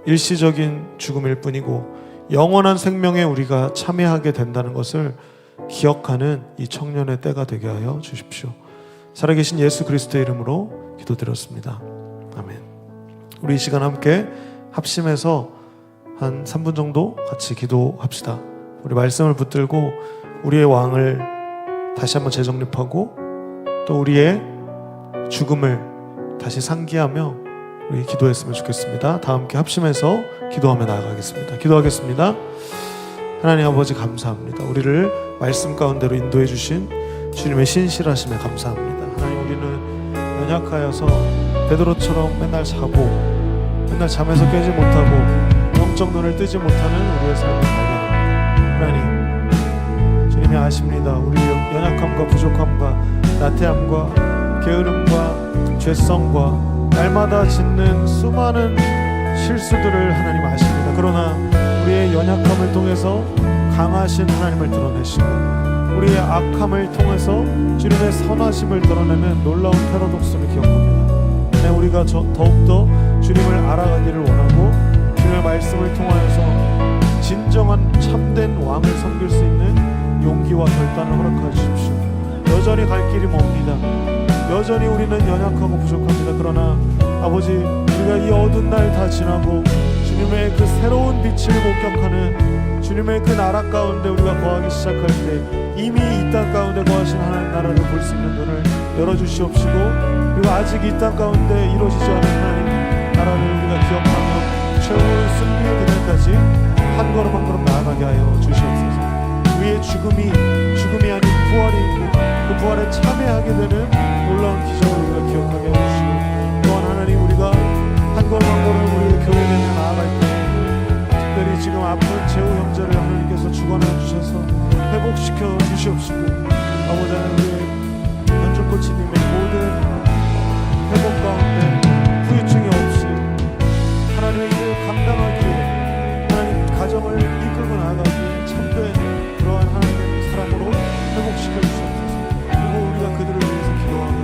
일시적인 죽음일 뿐이고 영원한 생명에 우리가 참여하게 된다는 것을 기억하는 이 청년의 때가 되게 하여 주십시오. 살아계신 예수 그리스도의 이름으로 기도드렸습니다. 아멘. 우리 이 시간 함께 합심해서 한 3분 정도 같이 기도합시다. 우리 말씀을 붙들고 우리의 왕을 다시 한번 재정립하고 또 우리의 죽음을 다시 상기하며 우리 기도했으면 좋겠습니다. 다 함께 합심해서 기도하며 나아가겠습니다. 기도하겠습니다. 하나님 아버지 감사합니다. 우리를 말씀 가운데로 인도해 주신 주님의 신실하심에 감사합니다. 하나님, 우리는 연약하여서 베드로처럼 맨날 자고 맨날 잠에서 깨지 못하고 영적 눈을 뜨지 못하는 우리의 삶을 발견합니다. 하나님, 주님이 아십니다. 우리의 연약함과 부족함과 나태함과 게으름과 죄성과 날마다 짓는 수많은 실수들을 하나님 아십니다. 그러나 우리의 연약함을 통해서 강하신 하나님을 드러내시고 우리의 악함을 통해서 주님의 선하심을 드러내는 놀라운 패러독스를 기억합니다. 네, 우리가 더욱더 주님을 알아가기를 원하고 주님의 말씀을 통하여서 진정한 참된 왕을 섬길 수 있는 용기와 결단을 허락해 주십시오. 여전히 갈 길이 멉니다. 여전히 우리는 연약하고 부족합니다. 그러나 아버지, 우리가 이 어두운 날 다 지나고 주님의 그 새로운 빛을 목격하는 주님의 그 나라 가운데 우리가 거하기 시작할 때 이미 이 땅 가운데 거하신 하나님 나라를 볼 수 있는 눈을 열어주시옵시고, 그리고 아직 이 땅 가운데 이루어지지 않은 하나님 나라를 우리가 기억하며 최후의 승리의 그날까지 한 걸음 한 걸음 나아가게 하여 주시옵소서. 우리의 죽음이 아닌 부활이 있고 그 부활에 참여하게 되는 놀라운 기적을 우리가 기억하게 해주시고, 또한 하나님, 우리가 한 걸음 한 걸음 우리의 교회 내에 나아갈 때 특별히 지금 아픈 제후 형제를 하나님께서 주관해 주셔서 회복시켜 주시옵시고, 아버지 하나님, 우리의 연주코치님의 모든 회복 가운데 후유증이 없이 하나님의 일을 감당하기에 하나님 가정을 이끌고 나아가기에 참된 그러한 하나님의 사랑으로 회복시켜 주시옵소서. 그리고 우리가 그들을 위해서 기도하고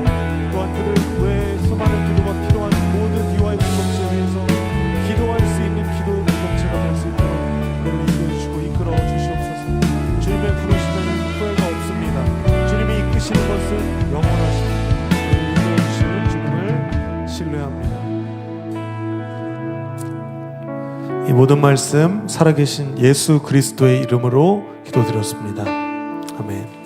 또한 그들 외에 수많은 기도가 필요한 모든 DY 공동체 위해서 기도할 수 있는 기도 공동체가 될 수 있도록 우리를 인도해 주시고 이끌어 주시옵소서. 주님의 부르시면 후회가 없습니다. 주님이 이끄시는 것은 영원하시다. 우리를 인도해 주시는 주님을 신뢰합니다. 이 모든 말씀 살아계신 예수 그리스도의 이름으로 기도드렸습니다. 아멘.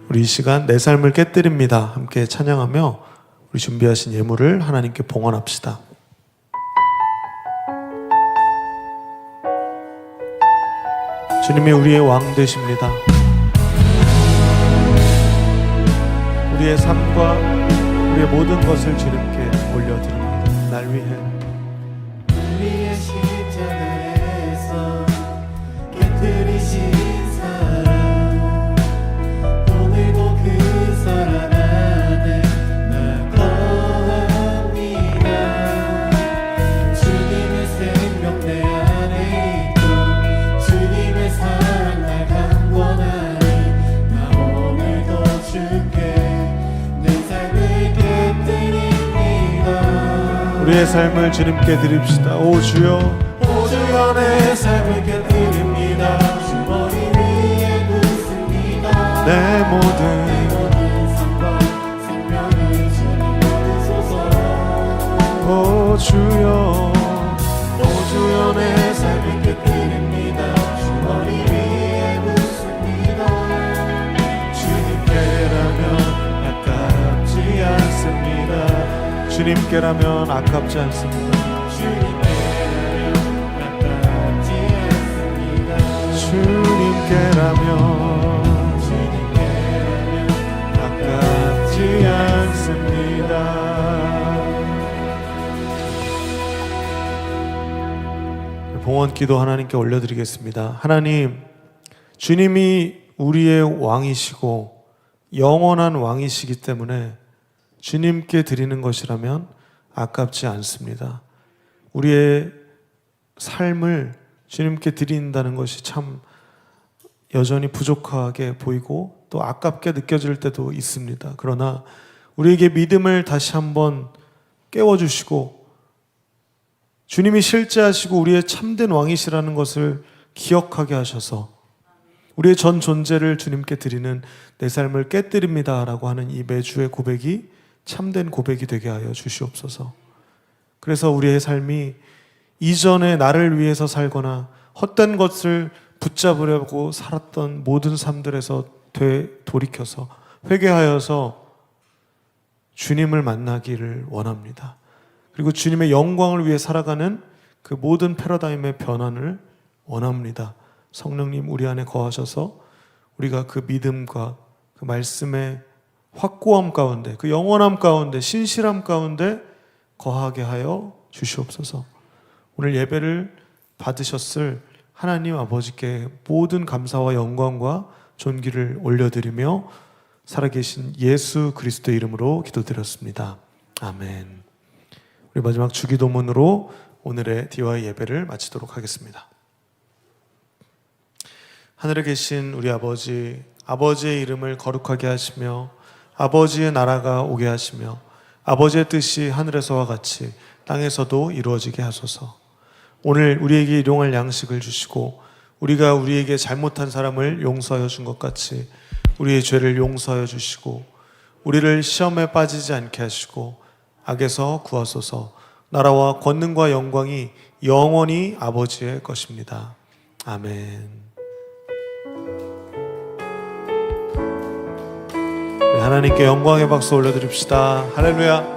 우리 이 시간 내 삶을 깨뜨립니다. 함께 찬양하며 우리 준비하신 예물을 하나님께 봉헌합시다. 주님이 우리의 왕 되십니다. 우리의 삶과 우리의 모든 것을 주님께 올려드립니다. 날 위해 우리의 십자가에서 깨뜨리신 사랑, 오늘도 그 사랑 안에 나 거합니다. 우리의 삶을 주님께 드립시다. 오 주여, 오 주여 내 삶을 깨뜨립니다. 주 머리 위에 붓습니다. 내 모든 삶과 생명을 주님 받으소서. 오 주여, 오 주여 내 삶을 깨뜨립니다. 주 머리 위에 붓습니다. 주님께라면 아깝지 않습니다. 주님께라면 아깝지 않습니다. 주님께라면 아깝지 않습니다. 주님께라면 아깝지 않습니다. 봉헌기도 하나님께 올려드리겠습니다. 하나님, 주님이 우리의 왕이시고 영원한 왕이시기 때문에 주님께 드리는 것이라면 아깝지 않습니다. 우리의 삶을 주님께 드린다는 것이 참 여전히 부족하게 보이고 또 아깝게 느껴질 때도 있습니다. 그러나 우리에게 믿음을 다시 한번 깨워주시고 주님이 실제하시고 우리의 참된 왕이시라는 것을 기억하게 하셔서 우리의 전 존재를 주님께 드리는 내 삶을 깨뜨립니다 라고 하는 이 매주의 고백이 참된 고백이 되게 하여 주시옵소서. 그래서 우리의 삶이 이전에 나를 위해서 살거나 헛된 것을 붙잡으려고 살았던 모든 삶들에서 돌이켜서 회개하여서 주님을 만나기를 원합니다. 그리고 주님의 영광을 위해 살아가는 그 모든 패러다임의 변환을 원합니다. 성령님 우리 안에 거하셔서 우리가 그 믿음과 그 말씀의 확고함 가운데, 그 영원함 가운데, 신실함 가운데 거하게 하여 주시옵소서. 오늘 예배를 받으셨을 하나님 아버지께 모든 감사와 영광과 존귀를 올려드리며 살아계신 예수 그리스도의 이름으로 기도드렸습니다. 아멘. 우리 마지막 주기도문으로 오늘의 DY 예배를 마치도록 하겠습니다. 하늘에 계신 우리 아버지, 아버지의 이름을 거룩하게 하시며 아버지의 나라가 오게 하시며 아버지의 뜻이 하늘에서와 같이 땅에서도 이루어지게 하소서. 오늘 우리에게 일용할 양식을 주시고 우리가 우리에게 잘못한 사람을 용서하여 준 것 같이 우리의 죄를 용서하여 주시고 우리를 시험에 빠지지 않게 하시고 악에서 구하소서. 나라와 권능과 영광이 영원히 아버지의 것입니다. 아멘. 하나님께 영광의 박수 올려드립시다. 할렐루야.